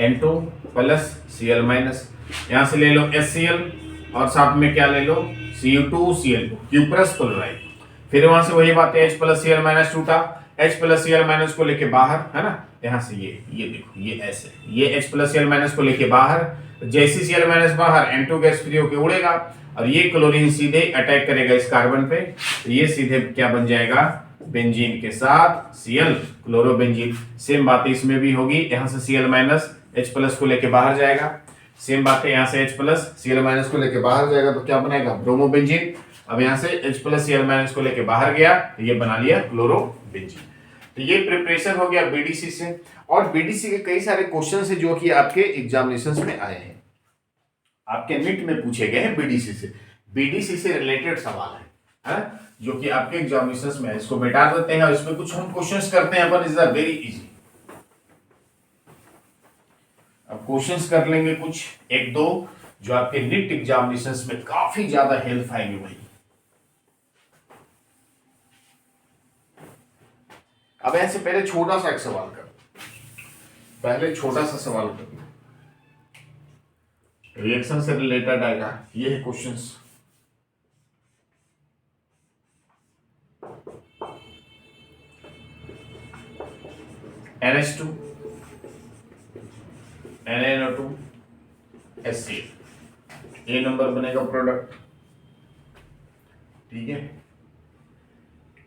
N2 प्लस Cl माइनस, यहां से ले लो HCl और साथ में क्या ले लो? Cu2Cl, cuprous chloride. फिर वहां से वही बात है, H प्लस Cl माइनस टूटा, H प्लस Cl माइनस को लेके बाहर, है ना, यहां से ये देखो, ये ऐसे, ये H प्लस Cl माइनस को लेके बाहर, जैसी Cl माइनस बाहर, N2 गैस फ्री होके उड़ेगा और ये क्लोरीन सीधे अटैक करेगा इस कार्बन पे, तो ये सीधे क्या बन जाएगा? बेंजीन के साथ Cl, क्लोरोबेंजीन। सेम बात इसमें भी होगी, यहां से Cl माइनस H प्लस को लेके बाहर जाएगा, सेम बात है, यहां से H प्लस Cl माइनस को लेके बाहर जाएगा तो क्या बनेगा? ब्रोमोबेंजीन। अब यहां से H प्लस Cl माइनस को लेके बाहर गया तो ये बना लिया क्लोरोबेंजीन। तो ये प्रिपरेशन हो गया बीडीसी से। और बीडीसी के कई सारे क्वेश्चन है जो कि आपके एग्जामिनेशंस में आए हैं, आपके नीट में पूछे गए हैं बीडीसी से। बीडीसी से रिलेटेड सवाल है जो कि आपके एग्जामिनेशंस में है। इसको मिटा देते हैं और इसमें कुछ हम क्वेश्चंस करते हैं अपन, इज अ वेरी इजी। अब क्वेश्चंस कर लेंगे कुछ एक दो जो आपके नीट एग्जामिनेशंस में काफी ज्यादा हेल्प आएंगे भाई। अब ऐसे पहले छोटा सा एक सवाल कर, पहले छोटा सा सवाल कर, रिएक्शन से रिलेटेड आएगा, ये है क्वेश्चंस। NH2 NaNO2 HCl, ए नंबर बनेगा प्रोडक्ट। ठीक है,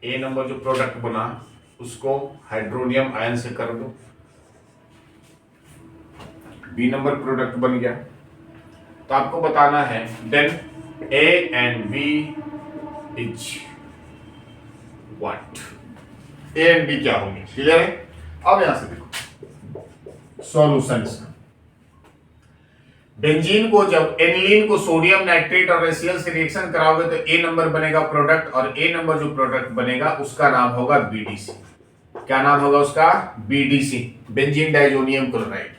ए नंबर जो प्रोडक्ट बना उसको हाइड्रोनियम आयन से कर दो, बी नंबर प्रोडक्ट बन गया। तो आपको बताना है then A and B is what? A and B क्या होंगे? क्लियर है? अब यहां से देखो सॉल्यूशन इसका। बेंजीन को जब एनिलीन को सोडियम नाइट्रेट और HCl से रिएक्शन कराओगे तो ए नंबर बनेगा प्रोडक्ट, और ए नंबर जो प्रोडक्ट बनेगा उसका नाम होगा बीडीसी। क्या नाम होगा उसका? BDC, benzene diazonium chloride.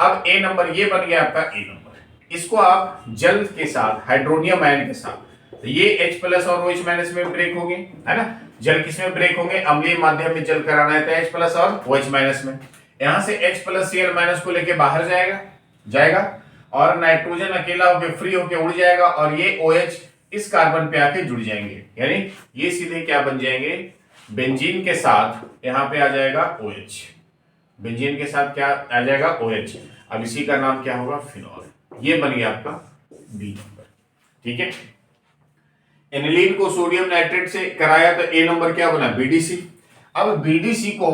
अब ए नंबर ये बन गया आपका ए नंबर। इसको आप जल के साथ, हाइड्रोनियम आयन के साथ, तो ये H प्लस और OH माइनस में ब्रेक होंगे, है ना। जल किस में ब्रेक होंगे? अम्लीय माध्यम में जल कराना है तो H प्लस और OH माइनस में। यहां से H प्लस Cl माइनस को लेके बाहर जाएगा और नाइट्रोजन अकेला होके फ्री होके उड़ जाएगा और ये OH इस कार्बन पे आके जुड़ जाएंगे, यानी ये सीधे क्या बन जाएंगे, बेंजीन के साथ यहाँ पे आ जाएगा OH, बेंजीन के साथ क्या आ जाएगा OH। अब इसी का नाम क्या होगा, फिनॉल। ये बन गया आपका बी नंबर, ठीक है। एनिलीन को सोडियम नाइट्रेट से कराया तो ए नंबर क्या बना, BDC। अब BDC को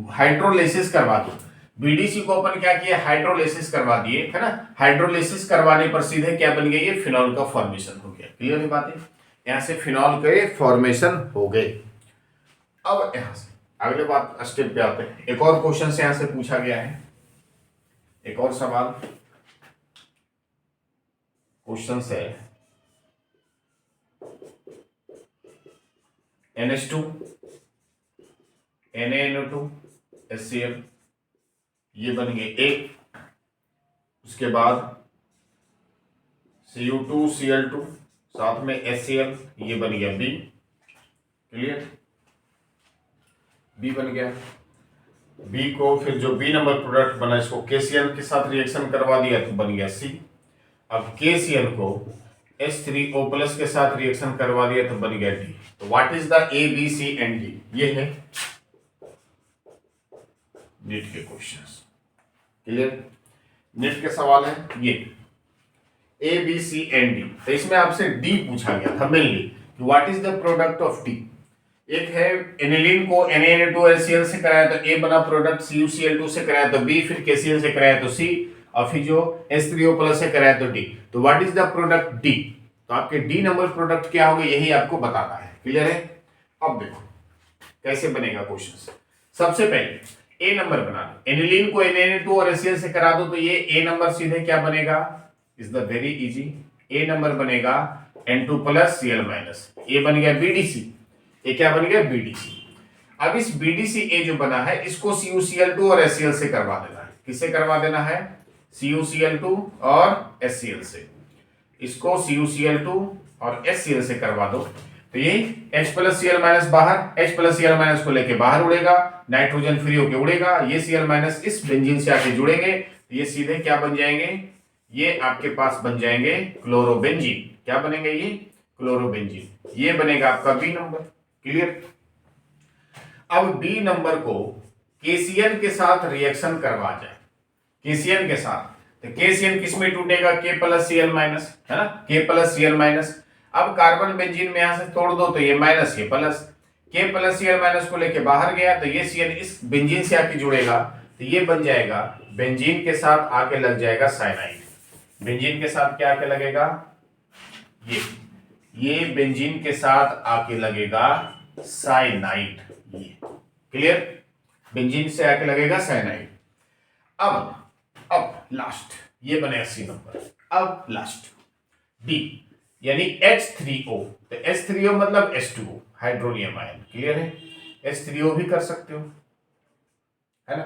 हाइड्रोलाइसिस करवा दो, BDC को अपन क्या किया, हाइड्रोलाइसिस करवा दिए, है ना। हाइड्रोलाइसिस करवाने पर सीधे क्या बन गया, ये फिनॉल का फॉर्मेशन हो गया। क्लियर है बातें, यहां से फिनॉल के फॉर्मेशन हो गए। अब यहां से अगले बात स्टेप पे आते हैं। एक और क्वेश्चन से यहां से पूछा गया है, एक और सवाल क्वेश्चन है, NH2 NaNO2 HCl, ये बन गए एक। उसके बाद Cu2 Cl2 साथ में HCl, ये बन गया B। क्लियर, B बन गया। B को फिर जो B नंबर प्रोडक्ट बना इसको KCl के साथ रिएक्शन करवा दिया तो बन गया C। अब KCl को H3O प्लस के साथ रिएक्शन करवा दिया तो बन गया D। तो what is the A B C and D, ये है नीट के क्वेश्चंस। क्लियर, नीट के सवाल है ये A B C and D। तो इसमें आपसे D पूछा गया था mainly, what is the product of D। एक है एनिलीन को NaNO2HCl से कराया तो A बना प्रोडक्ट, CuCl2 से कराया तो B, फिर KCl से कराया तो C, और फिर जो H3O प्लस से कराया तो D। तो what is the product D, तो आपके D नंबर प्रोडक्ट क्या होगा यही आपको बताना है। क्लियर है, अब देखो कैसे बनेगा क्वेश्चन। सबसे पहले A नंबर बना लो, एनिलीन को NaNO2 और HCl से करा दो तो ये A नंबर सीधे क्या बनेगा, is the very easy, A number बनेगा N2 प्लस Cl माइनस, ये बन गया BDC, ये क्या बन गया BDC। अब इस BDC A जो बना है इसको CuCl2 और HCl से करवा देना है। किससे करवा देना है, CuCl2 और HCl से। इसको CuCl2 और HCl से करवा दो तो ये H प्लस Cl माइनस बाहर, H प्लस Cl माइनस को लेके बाहर उड़ेगा, नाइट्रोजन फ्री होके उड़ेगा, ये Cl माइनस इस बेंजीन से आके जुड़ेंगे तो ये सीधे क्या बन जाएंगे, ये आपके पास बन जाएंगे क्लोरोबेंजीन। क्या बनेंगे, ये क्लोरोबेंजीन। ये बनेगा आपका B नंबर। क्लियर, अब B नंबर को KCl के साथ रिएक्शन करवा जाए, KCl के साथ, तो KCl किसमें टूटेगा, K प्लस Cl माइनस, है ना, K प्लस Cl माइनस। अब कार्बन बेंजीन में यहां से तोड़ दो तो ये माइनस, ये plus, K plus Cl minus को लेके बाहर गया तो ये Cl इस बेंजीन से आके जुड़ेगा तो ये बन जाएगा, बेंजीन के साथ आके लग जाएगा साइनाइड। बेंजीन के साथ क्या आके लगेगा, ये बेंजीन के साथ आके लगेगा साइनाइड। ये क्लियर, बेंजीन से आके लगेगा साइनाइड। अब लास्ट ये बने C नंबर। अब लास्ट D यानी H3O, तो H3O मतलब H2O, हाइड्रोनियम आयन। क्लियर है, H3O भी कर सकते हो, है ना,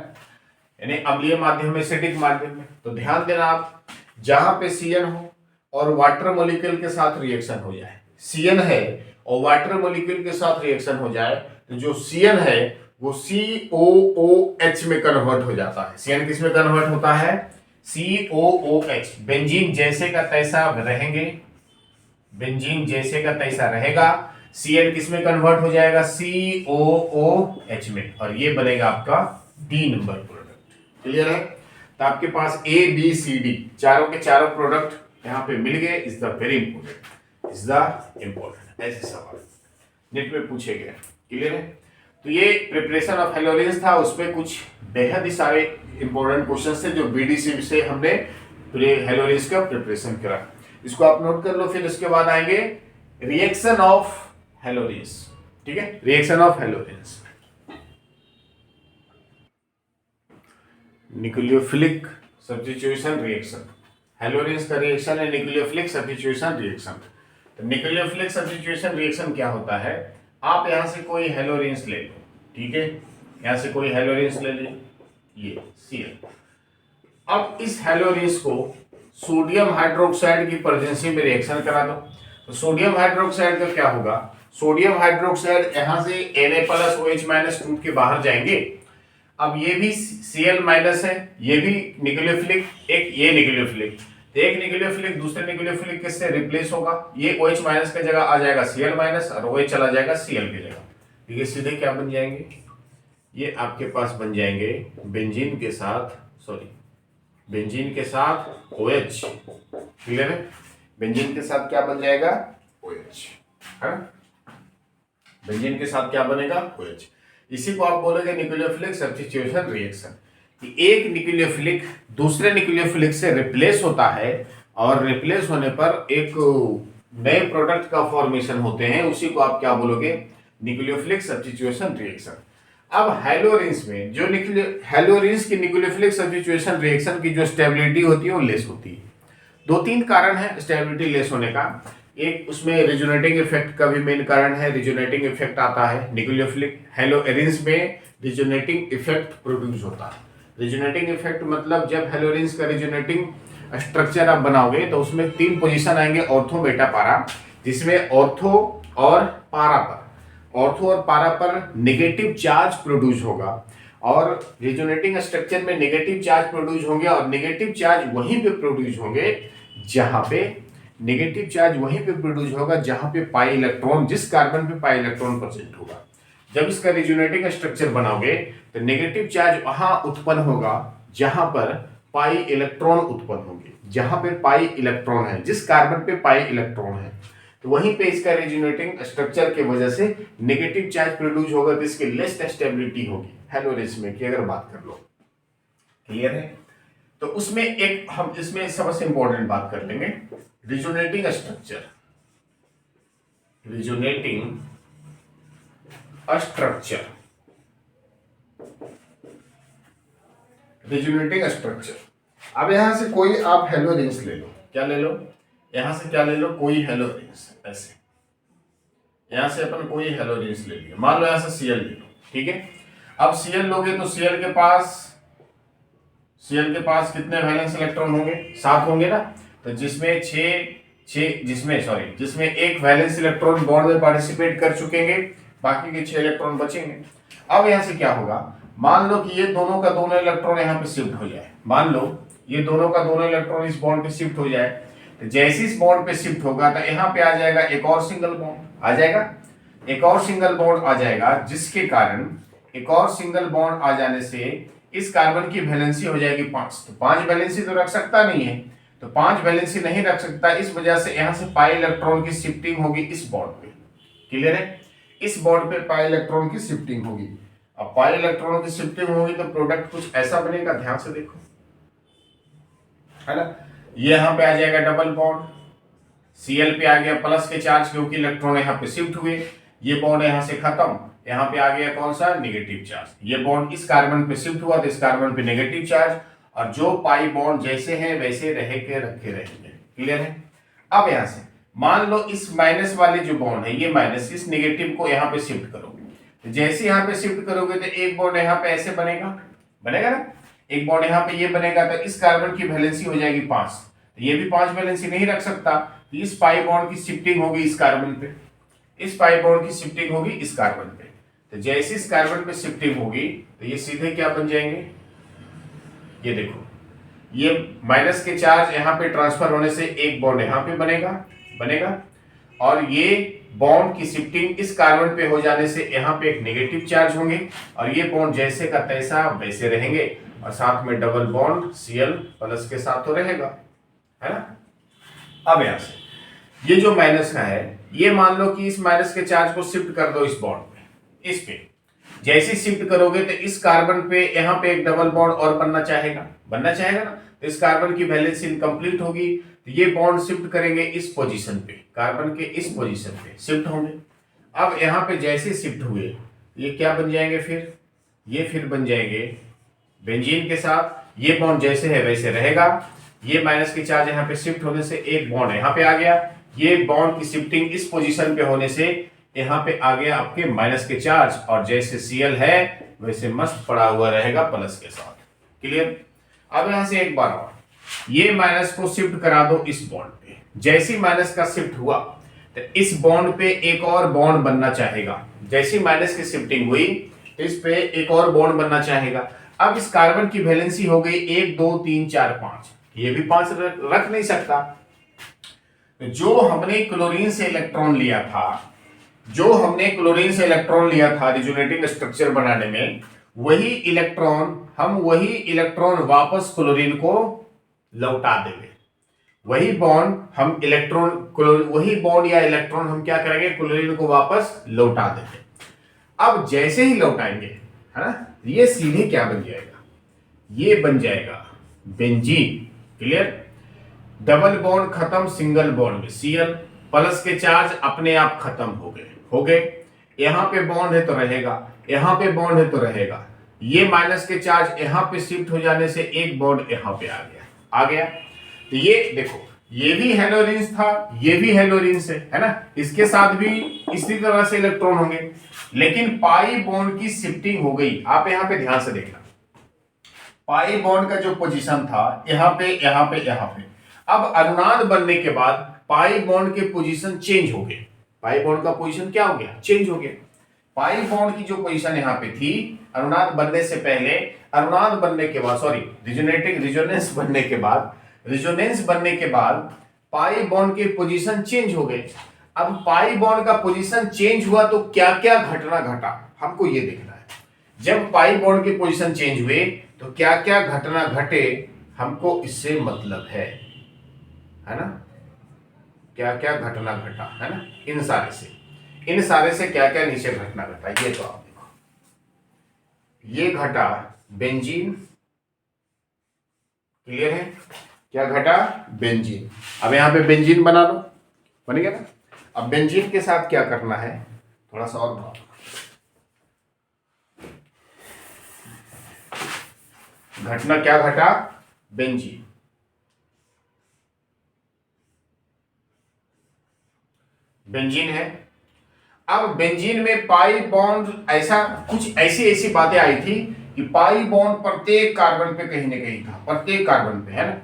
यानी अम्लीय माध्यम में, एसिडिक माध्यम में। तो ध्यान देना आप, जहां पे CN हो और वाटर मॉलिक्यूल के साथ रिएक्शन हो जाए, CN है और वाटर मॉलिक्यूल के साथ रिएक्शन हो जाए तो जो CN है वो COOH में कन्वर्ट हो जाता है। CN किस में कन्वर्ट होता है, COOH। बेंजीन जैसे का तैसा रहेंगे, बेंजीन जैसे का तैसा रहेगा, Cl किस में कन्वर्ट हो जाएगा, COOH में, और ये बनेगा आपका D नंबर प्रोडक्ट। क्लियर है, तो आपके पास A B C D चारों के चारों प्रोडक्ट यहाँ पे मिल गए। Is the very important, is the important, ऐसे सवाल नेट में पूछे गए। क्लियर है, तो ये प्रिपरेशन ऑफ हेलोजेंस था, उसमें कुछ बेहद ही सारे इंपॉर्टेंट क्वेश्चंस थे जो BDC से हमने हेलोजेंस का प्रिपरेशन करा। इसको आप नोट कर लो। फिर इसके बाद आएंगे रिएक्शन ऑफ हेलोजेंस। ठीक है, reaction of halogens, nucleophilic substitution reaction. Halogens का रिएक्शन है न्यूक्लियोफिलिक सब्स्टिट्यूशन रिएक्शन। तो न्यूक्लियोफिलिक सब्स्टिट्यूशन रिएक्शन क्या होता है, आप यहां से कोई हेलोजेंस ले लो, ठीक है, यहां से कोई हेलोजेंस ले लो, ये Cl। अब इस हेलोजेंस को सोडियम हाइड्रोक्साइड की प्रेजेंसी में रिएक्शन करा दो तो सोडियम हाइड्रोक्साइड का क्या होगा, सोडियम हाइड्रोक्साइड यहां से Na+OH- टूट के बाहर जाएंगे। अब ये भी Cl- है, ये भी न्यूक्लियोफिलिक, एक ये न्यूक्लियोफिलिक, एक न्यूक्लियोफिलिक दूसरे न्यूक्लियोफिलिक किससे रिप्लेस होगा, ये OH माइनस की जगह आ जाएगा Cl माइनस और OH चला जाएगा Cl की जगह। तो ये सीधे क्या बन जाएंगे, ये आपके पास बन जाएंगे बेंजीन के साथ OH। क्लियर है, बेंजीन के साथ क्या बन जाएगा OH, है ना, बेंजीन के साथ क्या बनेगा OH। इसी को आप बोलोगे न्यूक्लियोफिलिक सब्स्टिट्यूशन रिएक्शन, कि एक न्यूक्लियोफिलिक दूसरे न्यूक्लियोफिलिक से रिप्लेस होता है और रिप्लेस होने पर एक नए प्रोडक्ट का फॉर्मेशन होते हैं, उसी को आप क्या बोलोगे न्यूक्लियोफिलिक सब्स्टिट्यूशन रिएक्शन। अब हैलोरिन्स में जो हैलोरिन्स की न्यूक्लियोफिलिक सब्स्टिट्यूशन रिएक्शन की जो स्टेबिलिटी होती है वो लेस होती है। दो तीन कारण है स्टेबिलिटी लेस होने का, एक उसमें रिजोनेटिंग इफेक्ट का भी मेन कारण है, रिजोनेटिंग इफेक्ट आता है न्यूक्लियोफिलिक हैलोरिन्स में, रिजोनेटिंग इफेक्ट प्रोड्यूस होता है। रिजोनेटिंग इफेक्ट मतलब जब हैलोरिन्स का रिजोनेटिंग स्ट्रक्चर आप बनाओगे तो उसमें 3 पोजीशन आएंगे ऑर्थो बेटा पारा, जिसमें ऑर्थो और पारा पर नेगेटिव चार्ज प्रोड्यूस होगा और रिजोनेटिंग स्ट्रक्चर में नेगेटिव चार्ज प्रोड्यूस होंगे और नेगेटिव चार्ज वहीं पे प्रोड्यूस होंगे जहां पे पाई इलेक्ट्रॉन, जिस कार्बन पे पाई इलेक्ट्रॉन प्रेजेंट होगा। जब इसका रिजोनेटिंग स्ट्रक्चर बनाओगे तो नेगेटिव चार्ज वहां उत्पन्न होगा जहां पर पाई इलेक्ट्रॉन उत्पन्न होंगे, जहां पे पाई इलेक्ट्रॉन है, जिस कार्बन पे पाई इलेक्ट्रॉन है, तो वहीं पे इसका रिजोनेटिंग स्ट्रक्चर की वजह से नेगेटिव चार्ज प्रोड्यूस होगा, तो इसकी लेस स्टेबिलिटी होगी हैलोरिन्स में की अगर बात कर लो। क्लियर है, तो उसमें एक हम इसमें सबसे इंपॉर्टेंट बात कर लेंगे रिजोनेटिंग स्ट्रक्चर। अब यहां से कोई आप हैलोरिन्स ले लो, क्या ले लो, यहां से क्या ले लो, कोई हैलोरिन्स, ऐसे यहां से अपन कोई हैलोरिन्स ले लिया, मान लो यहां से Cl ले लो, ठीक है। अब Cl लोगे तो Cl के पास कितने वैलेंस इलेक्ट्रॉन होंगे, 7 होंगे ना, तो जिसमें एक वैलेंस इलेक्ट्रॉन बॉन्ड में पार्टिसिपेट कर चुकेंगे, बाकी के 6 इलेक्ट्रॉन बचेंगे। अब यहां से क्या होगा, मान लो कि ये दोनों का दोनों इलेक्ट्रॉन यहाँ पे शिफ्ट हो जाए, मान लो ये दोनों का दोनों इलेक्ट्रॉन इस बॉन्ड पे शिफ्ट हो जाए, तो जैसे इस बॉन्ड पे शिफ्ट होगा तो यहाँ पे आ जाएगा एक और सिंगल बॉन्ड आ जाएगा, जिसके कारण एक और सिंगल बॉन्ड आ जाने से इस कार्बन की वैलेंसी हो जाएगी 5। तो 5 वैलेंसी तो रख सकता नहीं है, तो 5 वैलेंसी नहीं रख सकता, इस वजह से यहाँ से पाई इलेक्ट्रॉन की शिफ्टिंग होगी इस बॉन्ड पे। क्लियर है, इस बॉन्ड पे पाई इलेक्ट्रॉन की शिफ्टिंग होगी। अब पाई इलेक्ट्रॉन की शिफ्टिंग होगी तो प्रोडक्ट कुछ ऐसा बनेगा, ध्यान से देखो, है ना, ये यहाँ पे आ जाएगा डबल बॉन्ड, Cl पे आ गया प्लस के चार्ज क्योंकि इलेक्ट्रॉन यहाँ पे शिफ्ट हुए, ये बॉन्ड यहाँ से खत्म, यहाँ पे आ गया कौन सा नेगेटिव चार्ज, ये बॉन्ड इस कार्बन पे शिफ्ट हुआ तो इस कार्बन पे नेगेटिव चार्ज, और जो पाई बॉन्ड जैसे हैं वैसे रखे रहेंगे। क्लियर है, अब यहाँ से मान लो इस माइनस वाले जो बॉन्ड है, ये माइनस, इस नेगेटिव को यहाँ पे शिफ्ट करोगे, तो जैसे यहाँ पे शिफ्ट करोगे तो एक बॉन्ड यहाँ पे ऐसे बनेगा ना, एक बॉन्ड यहाँ पे ये बनेगा, तो इस कार्बन की वैलेंसी हो जाएगी 5, तो ये भी 5 वैलेंसी नहीं रख सकता, तो इस पाई बॉन्ड की शिफ्टिंग होगी इस कार्बन पे, इस पाई बॉन्ड की शिफ्टिंग होगी इस कार्बन पे, तो जैसे इस कार्बन पे शिफ्टिंग होगी तो ये सीधे क्या बन जाएंगे, ये देखो, ये माइनस के चार्ज यहाँ पे ट्रांसफर होने से एक बॉन्ड यहाँ पे बनेगा और ये बॉन्ड की शिफ्टिंग इस कार्बन पे हो जाने से यहाँ पे एक नेगेटिव चार्ज होंगे और ये बॉन्ड जैसे का तैसा वैसे रहेंगे और साथ में डबल बॉन्ड Cl प्लस के साथ तो रहेगा, है ना। अब यहां से ये जो माइनस का है, ये मान लो कि इस माइनस के चार्ज को शिफ्ट कर दो इस बॉन्ड पे, इस पे जैसे शिफ्ट करोगे तो इस कार्बन पे यहाँ पे एक डबल बॉन्ड और बनना चाहेगा ना, तो इस कार्बन की वैलेंसी इनकम्प्लीट होगी, तो ये बॉन्ड शिफ्ट करेंगे इस पोजीशन पे, कार्बन के इस पोजीशन पे शिफ्ट होंगे। अब यहाँ पे जैसे शिफ्ट हुए ये क्या बन जाएंगे, फिर बन जाएंगे बेंजीन के साथ, ये बॉन्ड जैसे है वैसे रहेगा, ये माइनस के चार्ज यहाँ पे शिफ्ट होने से एक बॉन्ड यहाँ पे आ गया, ये बॉन्ड की शिफ्टिंग इस पोजीशन पे होने से यहाँ पे आ गया आपके माइनस के चार्ज और जैसे Cl है वैसे मस्त पड़ा हुआ रहेगा प्लस के साथ। क्लियर, अब यहां से एक बार और ये माइनस को शिफ्ट करा दो इस बॉन्ड पे, जैसी माइनस का शिफ्ट हुआ तो इस बॉन्ड पे एक और बॉन्ड बनना चाहेगा, जैसी माइनस की शिफ्टिंग हुई इस पे एक और बॉन्ड बनना चाहेगा। अब इस कार्बन की वैलेंसी हो गई 1 2 3 4 5, ये भी 5 रख नहीं सकता। जो हमने क्लोरीन से इलेक्ट्रॉन लिया था, जो हमने क्लोरीन से इलेक्ट्रॉन लिया था रिजोनेटिंग स्ट्रक्चर बनाने में, वही इलेक्ट्रॉन वापस क्लोरीन को लौटा देंगे। वही बॉन्ड या इलेक्ट्रॉन हम क्या करेंगे, क्लोरीन को वापस लौटा देंगे। अब जैसे ही लौटाएंगे, है ना, ये सीधे क्या बन जाएगा, ये बन जाएगा बेंजीन। क्लियर। डबल बॉन्ड खत्म, सिंगल बॉन्ड में Cl प्लस के चार्ज अपने आप खत्म हो गए। यहां पे बॉन्ड है तो रहेगा, यहां पे बॉन्ड है तो रहेगा। ये माइनस के चार्ज यहां पे शिफ्ट हो जाने से एक बॉन्ड यहां पे आ गया। तो ये देखो, ये भी हेलोरिन्स था, ये भी हेलोरिन्स है ना, इसके साथ भी इसी तरह से इलेक्ट्रॉन होंगे, लेकिन पाई बॉन्ड की शिफ्टिंग हो गई। आप यहां पे ध्यान से देखना, पाई बॉन्ड का जो पोजीशन था यहां पे, अब अनुनाद बनने के बाद पाई बॉन्ड के पोजीशन चेंज हो गए। पाई बॉन्ड का पोजीशन क्या हो गया, चेंज हो गया। पाई बॉन्ड की जो पोजीशन यहां पे थी अनुनाद बनने से पहले, अनुनाद बनने के बाद, सॉरी, रिजोनेंस बनने के बाद पाई बॉन्ड के पोजीशन चेंज हो गए। अब पाई बॉन्ड का पोजीशन चेंज हुआ तो क्या क्या घटना घटा, हमको ये देखना है। जब पाई बॉन्ड के पोजीशन चेंज हुए तो क्या क्या घटना घटे, हमको इससे मतलब है ना, क्या क्या घटना घटा, है ना, इन सारे से क्या क्या नीचे घटना घटा, ये तो आप देखो। ये घटा बेंजीन। क्लियर है, क्या घटा, बेंजीन। अब यहां पे बेंजीन बना लो, बन गया ना। अब बेंजीन के साथ क्या करना है, थोड़ा सा और बढ़ा, घटना क्या घटा, बेंजीन। बेंजीन है। अब बेंजीन में पाई बॉन्ड, ऐसा कुछ ऐसी बातें आई थी कि पाई बॉन्ड प्रत्येक कार्बन पे कहीं ना कहीं था, प्रत्येक कार्बन पे, है ना।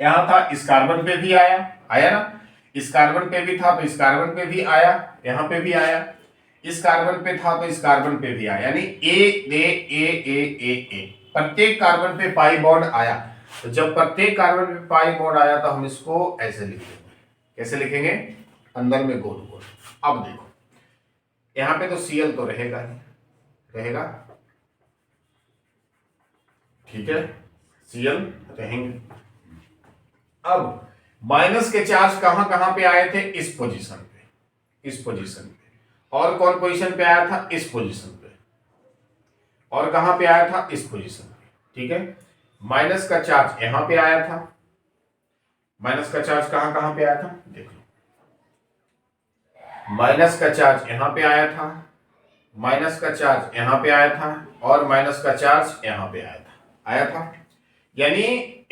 यहां था, इस कार्बन पे भी आया ना, इस कार्बन पे भी था तो इस कार्बन पे भी आया, यहां पे भी आया, इस कार्बन पे था तो इस कार्बन पे भी आया, यानी ए प्रत्येक कार्बन पे पाई बॉन्ड आया। तो जब प्रत्येक कार्बन पे पाई बॉन्ड आया तो हम इसको ऐसे लिखेंगे, कैसे लिखेंगे, अंदर में गोल गोल। अब देखो, यहां पे तो Cl तो रहेगा ही रहेगा, ठीक है, Cl रहेंगे। अब माइनस के चार्ज कहां कहां पे आए थे, इस पोजीशन पे, और कौन पोजीशन पे आया था, इस पोजीशन पे, और कहां पे आया था, इस पोजीशन पे, ठीक है। माइनस का चार्ज यहां पे आया था, माइनस का चार्ज कहां कहां पे आया था, देख लो, माइनस का चार्ज यहां पे आया था, माइनस का चार्ज यहां पे आया था, और माइनस का चार्ज यहां पे आया था, यानी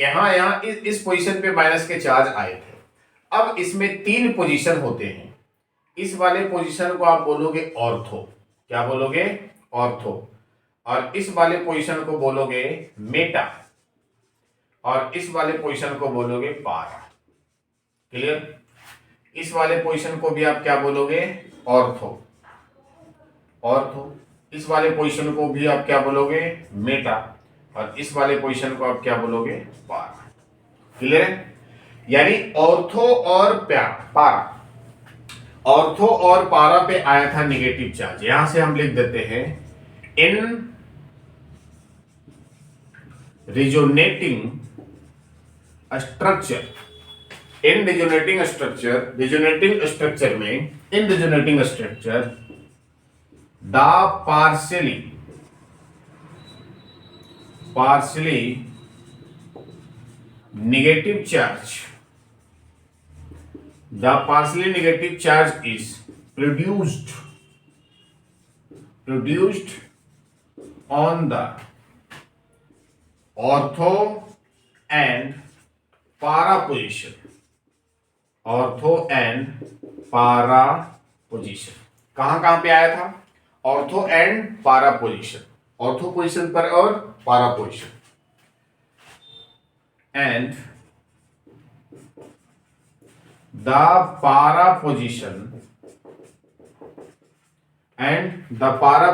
यहां इस पोजीशन पे माइनस के चार्ज आए थे। अब इसमें 3 पोजीशन होते हैं, इस वाले पोजीशन को आप बोलोगे ऑर्थो, क्या बोलोगे, ऑर्थो, और इस वाले पोजीशन को बोलोगे मेटा, और इस वाले पोजीशन को बोलोगे पारा। क्लियर। इस वाले पोजीशन को भी आप क्या बोलोगे, ऑर्थो, इस वाले पोजीशन को भी आप क्या बोलोगे, मेटा, और इस वाले पोजीशन को आप क्या बोलोगे, पारा। क्लियर है, यानी ऑर्थो और पारा, ऑर्थो और पारा पे आया था निगेटिव चार्ज। यहां से हम लिख देते हैं in resonating structure, in resonating structure में, in resonating structure the partially negative charge, the partially negative charge is produced on the ortho and para position, कहां पे आया था, ऑर्थो एंड पारा पोजीशन, ऑर्थो पोजीशन पर और पारा पोजीशन, एंड द पारा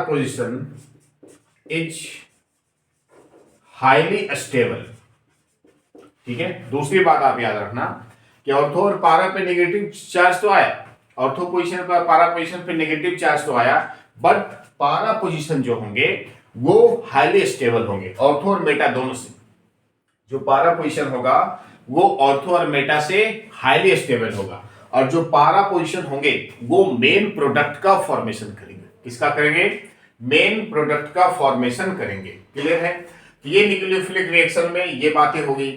पोजीशन इज हाईली स्टेबल। ठीक है। दूसरी बात आप याद रखना कि ऑर्थो और पारा पे नेगेटिव चार्ज तो आया, ऑर्थो पोजीशन पर पारा पोजीशन पे नेगेटिव चार्ज तो आया, बट पारा पोजीशन जो होंगे वो हाईली स्टेबल होंगे ऑर्थो और मेटा दोनों से। जो पारा पोजीशन होगा वो ऑर्थो और मेटा से हाईली स्टेबल होगा, और जो पारा पोजीशन होंगे वो मेन प्रोडक्ट का फॉर्मेशन करेंगे। किसका करेंगे? मेन प्रोडक्ट का फॉर्मेशन करेंगे। क्लियर है? ये न्यूक्लियोफिलिक रिएक्शन में ये बातें हो गई।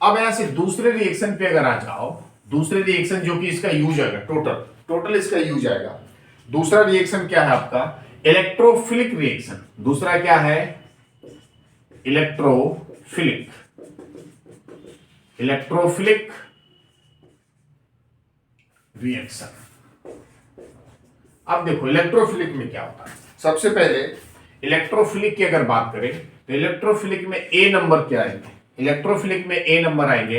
अब यहां से दूसरे रिएक्शन पे अगर आ जाओ, दूसरे रिएक्शन जो कि इसका यूज आएगा, टोटल इसका यूज आएगा। दूसरा रिएक्शन क्या है आपका? Electrophilic reaction. दूसरा क्या है? Electrophilic reaction. अब देखो इलेक्ट्रोफिलिक में क्या होता है। सबसे पहले इलेक्ट्रोफिलिक की अगर बात करें तो इलेक्ट्रोफिलिक में ए नंबर क्या आएंगे? इलेक्ट्रोफिलिक में ए नंबर आएंगे।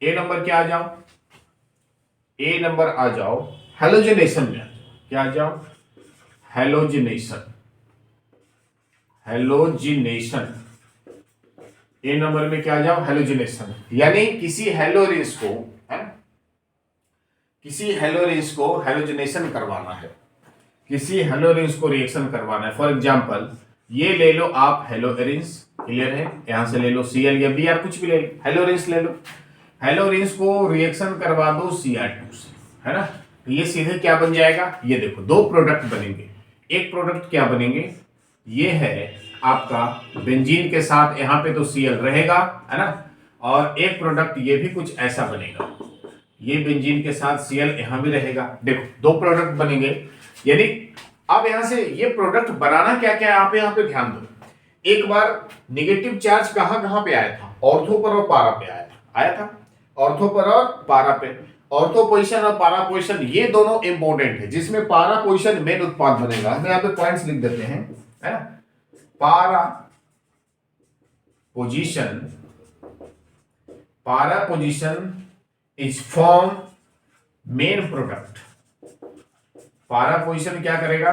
ए नंबर क्या आ जाओ? ए नंबर आ जाओ हैलोजिनेशन में। क्या आ जाओ? हैलोजिनेशन। ए नंबर में क्या आ जाओ? हैलोजिनेशन। यानी किसी हैलोरिंस को, है किसी हैलोरिंस को हैलोजिनेशन करवाना है, किसी हैलोरिंस को रिएक्शन करवाना है। फॉर एग्जांपल ये ले लो आप हैलोरिंस, क्लियर है? यहां से ले लो Cl या Br, कुछ भी ले लो, हैलोरिंस ले लो। हैलोरिंस को रिएक्शन करवा दो Cr2 से, है ना? तो ये सीधे क्या बन जाएगा? ये देखो दो प्रोडक्ट बनेंगे। एक प्रोडक्ट क्या बनेंगे? ये है आपका बेंजीन के साथ, यहां पे तो Cl रहेगा, है ना? और एक प्रोडक्ट ये भी कुछ ऐसा बनेगा, ये बेंजीन के साथ Cl यहां भी रहेगा। देखो दो प्रोडक्ट बनेंगे। यानी अब यहां से ये प्रोडक्ट बनाना क्या क्या है आप यहां पे ध्यान दो। एक बार नेगेटिव चार्ज कहां कहां पे आया था? ऑर्थो पर और पारा पे आया था ऑर्थो पर और पारा पे। ऑर्थो पोजीशन और पारा पोजीशन ये दोनों इंपॉर्टेंट है, जिसमें पारा पोजीशन मेन उत्पाद बनेगा। हम यहां पे पॉइंट्स लिख देते हैं, है ना? पारा position is form main product. पारा पोजीशन क्या करेगा?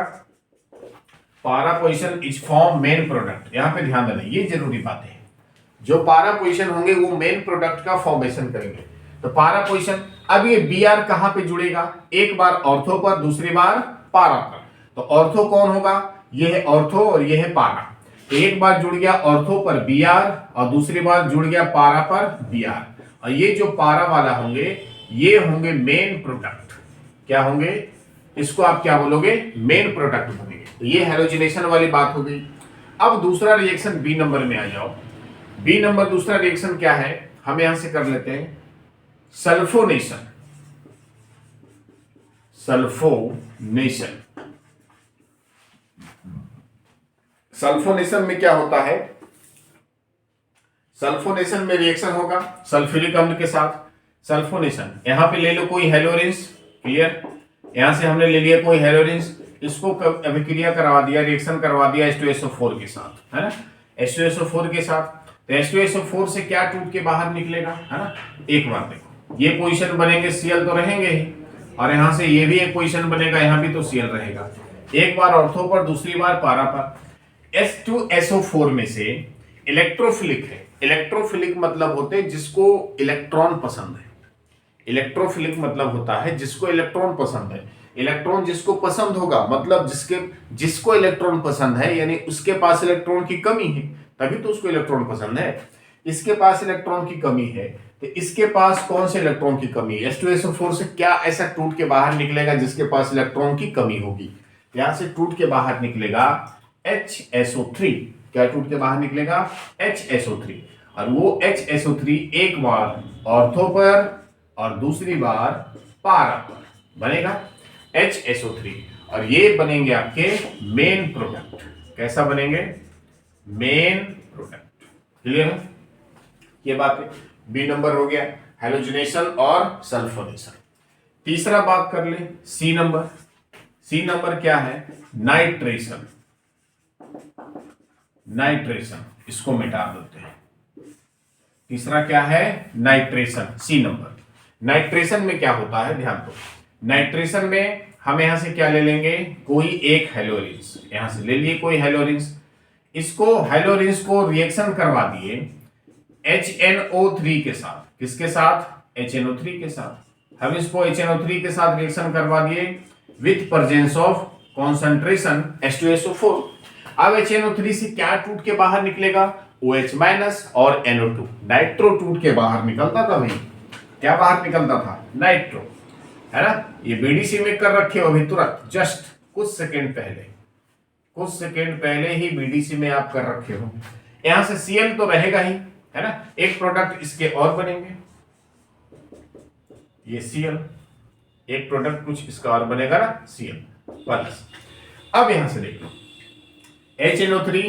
पारा position is form main product. यहां पे ध्यान देना, ये जरूरी बातें हैं। जो पारा पोजीशन होंगे वो मेन प्रोडक्ट का फॉर्मेशन करेंगे। तो पारा पोजीशन, अब ये Br कहां पे जुड़ेगा? एक बार ऑर्थो पर, दूसरी बार पारा पर। तो ऑर्थो कौन होगा? ये है ऑर्थो और ये है पारा। तो एक बार जुड़ गया ऑर्थो पर Br और दूसरी बार जुड़ गया पारा पर Br, और ये जो पारा वाला होंगे ये होंगे मेन प्रोडक्ट। क्या होंगे? इसको आप क्या बोलोगे? मेन प्रोडक्ट बनेंगे। तो ये हैलोजिनेशन वाली बात हो गई। अब दूसरा रिएक्शन बी नंबर में आ जाओ। बी नंबर दूसरा रिएक्शन क्या है? हम यहां से कर लेते हैं सल्फोनेशन। सल्फोनेशन में क्या होता है? सल्फोनेशन में रिएक्शन होगा सल्फ्यूरिक अम्ल के साथ। सल्फोनेशन, यहां पे ले लो कोई हैलोरिंस, क्लियर? यहां से हमने ले लिया कोई हैलोरिंस, इसको अभिक्रिया करवा दिया, रिएक्शन करवा दिया H2SO4 के साथ, है ना? H2SO4 के साथ। तो H2SO4 से क्या टूट के बाहर निकलेगा, है ना? एक बार देखो, ये पोजीशन बनेंगे, Cl तो रहेंगे ही, और यहां से ये भी एक पोजीशन बनेगा, यहां भी तो Cl रहेगा। एक बार ऑर्थो पर, दूसरी बार पारा पर। H2SO4 में से इलेक्ट्रोफिलिक है। इलेक्ट्रोफिलिक मतलब होते हैं जिसको इलेक्ट्रॉन पसंद है। इलेक्ट्रोफिलिक मतलब होता है जिसको इलेक्ट्रॉन पसंद है। इलेक्ट्रॉन जिसको पसंद होगा मतलब जिसको इलेक्ट्रॉन पसंद है, यानी उसके पास इलेक्ट्रॉन की कमी है, तभी तो उसको इलेक्ट्रॉन पसंद है। इसके पास इलेक्ट्रॉन की कमी है, तो इसके पास कौन से इलेक्ट्रॉन की कमी है? H2SO4 से क्या ऐसा टूट के बाहर निकलेगा जिसके पास इलेक्ट्रॉन की कमी होगी? यहां से टूट के बाहर निकलेगा HSO3। क्या टूट के बाहर निकलेगा? HSO3। और वो HSO3 एक बार ऑर्थो पर और दूसरी बार पारा पर बनेगा HSO3, और ये बनेंगे आपके मेन प्रोडक्ट। कैसा बनेंगे? Main product. क्लियर है? ये बात बी नंबर हो गया, हैलोजिनेशन और सल्फोनेशन। तीसरा बात कर ले सी नंबर। सी नंबर क्या है? नाइट्रेशन। इसको मिटा देते हैं। तीसरा क्या है? नाइट्रेशन, सी नंबर। नाइट्रेशन में क्या होता है? ध्यान दो। नाइट्रेशन में हम यहां से क्या ले लेंगे? कोई एक हैलोरिंस, यहां से ले लिए कोई हैलोरिंस। इसको हैलोरिंस को रिएक्शन करवा दिए HNO3 के साथ, किसके साथ? HNO3 के साथ। हम इसको HNO3 के साथ रिएक्शन करवा दिए with presence of concentration H2SO4। अब HNO3 से क्या टूट के बाहर निकलेगा? OH- और NO2। नाइट्रो टूट के बाहर निकलता था भाई। क्या बाहर निकलता था? नाइट्रो, है ना। ये BDC में कर रखे हो अभी तुरंत, जस्ट कुछ सेकेंड पहले ही BDC में आप कर रखे हो। यहां से Cl तो रहेगा ही, है ना। एक प्रोडक्ट इसके और बनेंगे, ये Cl, एक प्रोडक्ट कुछ इसका और बनेगा ना, Cl प्लस। अब यहां से देखो HNO3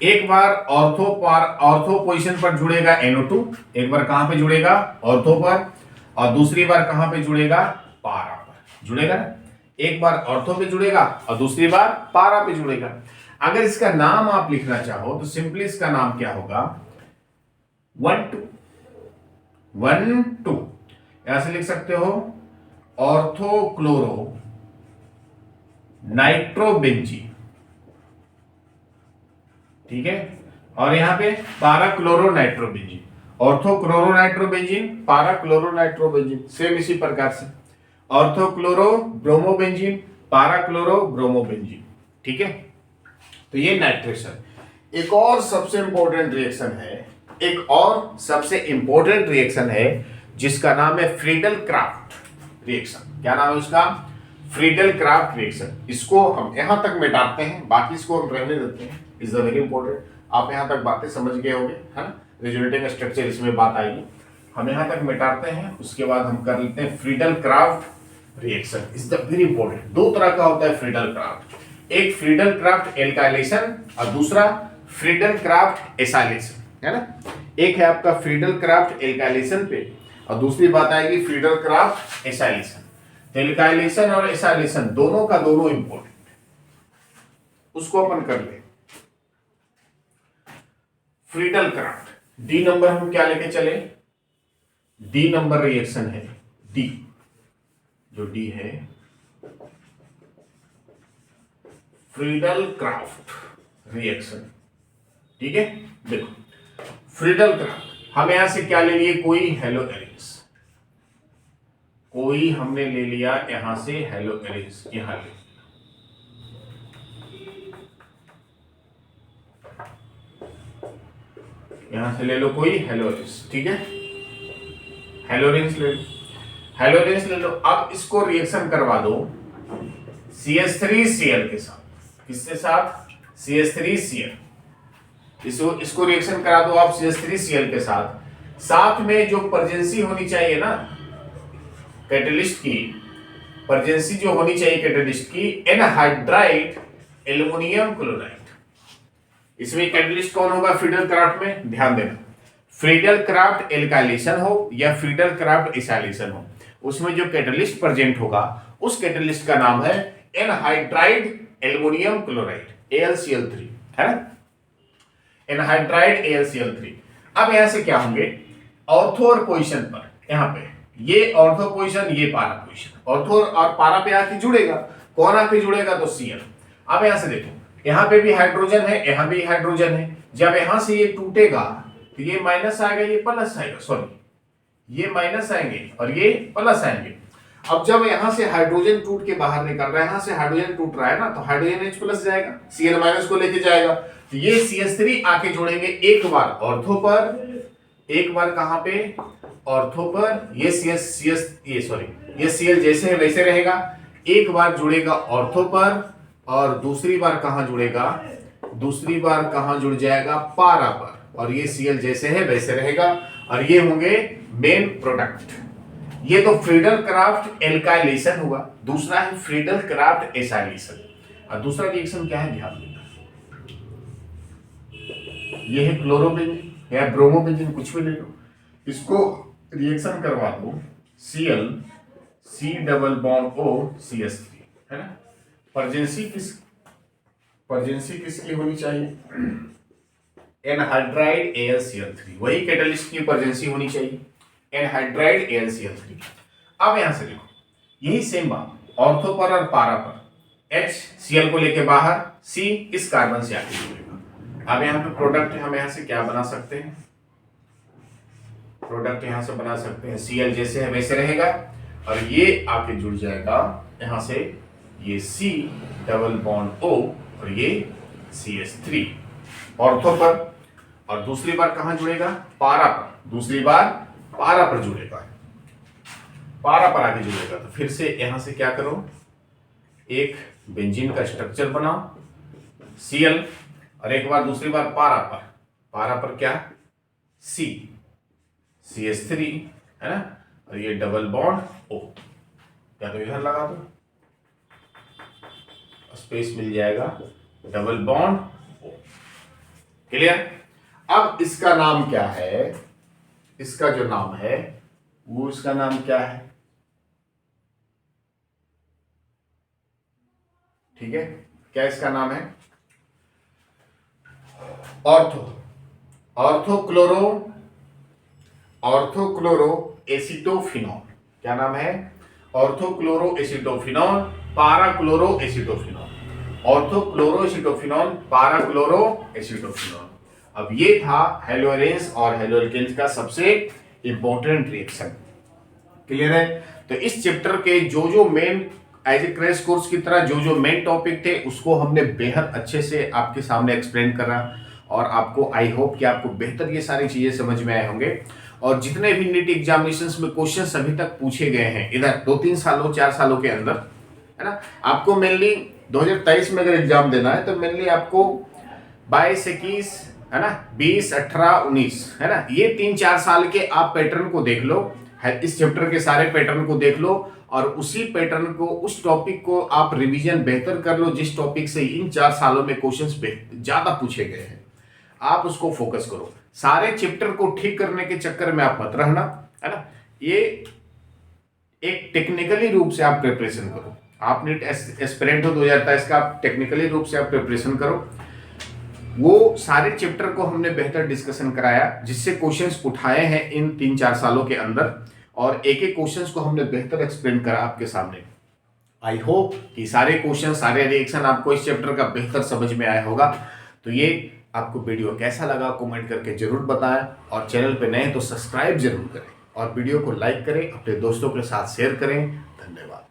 एक बार ऑर्थो पोजीशन पर जुड़ेगा NO2, एक बार कहां पे जुड़ेगा? ऑर्थो पर, और दूसरी बार कहां पे जुड़ेगा? पारा पर जुड़ेगा ना। एक बार ऑर्थो पे जुड़ेगा और दूसरी बार पारा पे जुड़ेगा। अगर इसका नाम आप लिखना चाहो तो सिंपली इसका नाम क्या होगा? 1,2 ऐसे लिख सकते हो, ऑर्थोक्लोरो नाइट्रोबेंजीन, ठीक है। और यहां पे पारा क्लोरो नाइट्रोबेंजीन, ऑर्थोक्लोरो नाइट्रोबेंजीन, पारा क्लोरो नाइट्रोबेंजीन, सेम इसी प्रकार से ऑर्थोक्लोरो ब्रोमोबेंजीन, पारा क्लोरो ब्रोमोबेंजीन, ठीक है। तो ये नाइट्रेशन। एक और सबसे इंपॉर्टेंट रिएक्शन है जिसका नाम है फ्रीडल क्राफ्ट रिएक्शन। क्या नाम है उसका? Friedel craft reaction. इसको हम यहां तक मिटाते हैं, बाकी इसको हम रहने देते हैं। Is very important. आप यहां तक बातें समझ गए होंगे, है ना। रेजोनेटिंग स्ट्रक्चर इसमें बात आएगी। हम यहां तक मिटाते हैं, उसके बाद हम कर लेते हैं Friedel craft reaction. Is the very important. दो तरह का होता है फ्रीडल क्राफ्ट, एक फ्रीडल क्राफ्ट एल्काइलेशन और दूसरा फ्रीडल क्राफ्ट एसाइलेशन, है ना। एक है आपका फ्रीडल क्राफ्ट एल्काइलेशन पे और दूसरी बात आएगी फ्रीडल क्राफ्ट एसाइलेशन। एल्काइलेशन और एसाइलेशन दोनों का दोनों इंपॉर्टेंट, उसको अपन कर ले। फ्रीडल क्राफ्ट डी नंबर हम क्या लेके चले? डी नंबर रिएक्शन है, डी, जो डी है फ्रीडल क्राफ्ट रिएक्शन, ठीक है। देखो फ्रीडल क्राफ्ट हम यहां से क्या ले लिए? कोई हेलो एरिन्स, कोई हमने ले लिया यहां से हेलो एरिन्स, यहां ले, यहां से ले लो कोई हेलोरेंस, ठीक है। हेलोरेंस ले लो, हेलोरेंस ले लो। अब इसको रिएक्शन करवा दो CH3Cl के साथ। किसके साथ? CH3Cl। इसको रिएक्शन करा दो आप CH3Cl के साथ। साथ में जो पर्जेंसी होनी चाहिए ना कैटलिस्ट की, पर्जेंसी जो होनी चाहिए कैटलिस्ट की, एनहाइड्राइड एल्युमिनियम क्लोराइड। इसमें कैटलिस्ट कौन होगा फ्रीडल क्राफ्ट में? ध्यान देना, फ्रीडल क्राफ्ट एल्काइलेशन हो या फ्रीडल क्राफ्ट एसाइलेशन हो, उसमें जो कैटलिस्ट प्रेजेंट होगा उस कैटलिस्ट का नाम है एनहाइड्राइड एल्युमिनियम क्लोराइड, AlCl3, है ना, एनहाइड्राइड AlCl3। अब यहां से क्या होंगे? ऑर्थो और पोजीशन पर, यहां पे ये ऑर्थो पोजीशन, ये पारा पोजीशन, ऑर्थो और पारा पे आके जुड़ेगा। कौन आके जुड़ेगा? तो Cl। अब यहां से देखो, यहां पे भी हाइड्रोजन है, यहां भी हाइड्रोजन है। जब यहां से ये टूटेगा तो ये माइनस आएगा, ये प्लस आएगा, सॉरी ये माइनस आएंगे और ये प्लस आएंगे। अब जब यहां से हाइड्रोजन टूट के बाहर निकल रहा है, यहां से हाइड्रोजन टूट रहा है ना, तो हाइड्रोजन H प्लस जाएगा, Cl माइनस को लेके जाएगा, तो ये CH3 आके जोड़ेंगे एक बार ऑर्थो पर, एक बार कहां पे? ऑर्थो पर। ये ये Cl जैसे है वैसे रहेगा, एक बार जुड़ेगा ऑर्थो पर और दूसरी बार कहां जुड़ेगा? दूसरी बार कहां जुड़ जाएगा? पारा पर। और ये Cl जैसे है वैसे रहेगा और ये होंगे मेन प्रोडक्ट। ये तो फ्रीडल क्राफ्ट एल्काइलेशन हुआ, दूसरा है फ्रीडल क्राफ्ट एसाइलेशन। और दूसरा रिएक्शन क्या है? ध्यान देना, ये है क्लोरोबेंजीन या ब्रोमोबेंजीन, कुछ भी ले लो, इसको रिएक्शन करवा दो Cl C double bond O CH3, है ना। पर्जेंसी किसकी होनी चाहिए? एनहाइड्राइड AlCl3, वही कैटलिस्ट की पर्जेंसी होनी चाहिए, एनहाइड्राइड AlCl3। अब यहां से देखो यही सेम बात, ऑर्थो पर और पारा पर, H Cl को लेके बाहर, C इस कार्बन से आके जुड़ेगा। अब यहां पे प्रोडक्ट हम यहां से क्या बना सकते हैं? प्रोडक्ट यहां से बना सकते हैं, Cl जैसे है वैसे रहेगा, और ये आके जुड़ जाएगा यहां से, ये C डबल बॉन्ड O और ये CH3 ऑर्थो पर, और दूसरी बार कहां जुड़ेगा, पारा पर, दूसरी बार पारा पर जुड़ेगा, पारा पर आगे जुड़ेगा। तो फिर से यहां से क्या करो, एक बेंजीन का स्ट्रक्चर बनाओ Cl, और एक बार दूसरी बार पारा पर क्या, CH3 है ना, और ये डबल बॉन्ड O, या तो इधर लगा दो, स्पेस मिल जाएगा, डबल बॉन्ड O। क्लियर। अब इसका नाम क्या है, इसका जो नाम है वो, इसका नाम क्या है, ठीक है, क्या इसका नाम है, ऑर्थोक्लोरो एसिटोफिनॉल। क्या नाम है, ऑर्थोक्लोरो एसिटोफिनॉल, पाराक्लोरो एसिटोफिनॉल, ऑर्थोक्लोरो एसिटोफिनॉल, पाराक्लोरो एसिटोफिनॉल। अब ये था हेलोएरेंस और हेलोएल्केन्स का सबसे इंपॉर्टेंट रिएक्शन। क्लियर है। तो इस चैप्टर के जो main as a crash course की तरह जो मेन टॉपिक थे उसको हमने बेहद अच्छे से आपके सामने एक्सप्लेन करा, और आपको आई होप कि आपको बेहतर ये सारी चीजें समझ में आए होंगे। और जितने भी नीट एग्जामिनेशंस में क्वेश्चन अभी तक पूछे गए हैं इधर 2-3 सालों 4 सालों के अंदर, है ना, आपको मेनली 2023 में अगर एग्जाम देना है तो मेनली आपको 22, 21, है ना, 20, 18, 19, है ना, ये 3-4 साल के आप पैटर्न को देख लो, इस चैप्टर के सारे पैटर्न को देख लो, और उसी पैटर्न को, उस टॉपिक को आप रिवीजन बेहतर कर लो जिस टॉपिक से इन 4 सालों में क्वेश्चंस ज्यादा पूछे गए हैं, आप उसको फोकस करो। सारे चैप्टर को ठीक करने के चक्कर में आप मत रहना, है ना। ये एक टेक्निकली रूप से आप प्रिपरेशन करो, आप नीट एस्पिरेंट हो 2023 का, आप टेक्निकली रूप से आप प्रिपरेशन करो। वो सारे चैप्टर को हमने बेहतर डिस्कशन कराया जिससे क्वेश्चंस उठाए हैं इन 3-4 सालों के अंदर, और एक एक क्वेश्चंस को हमने बेहतर एक्सप्लेन करा आपके सामने। आई होप कि सारे क्वेश्चन, सारे रिएक्शन आपको इस चैप्टर का बेहतर समझ में आया होगा। तो ये आपको वीडियो कैसा लगा कमेंट करके जरूर बताएं, और चैनल पे नए तो सब्सक्राइब जरूर करें, और वीडियो को लाइक करें, अपने दोस्तों के साथ शेयर करें। धन्यवाद।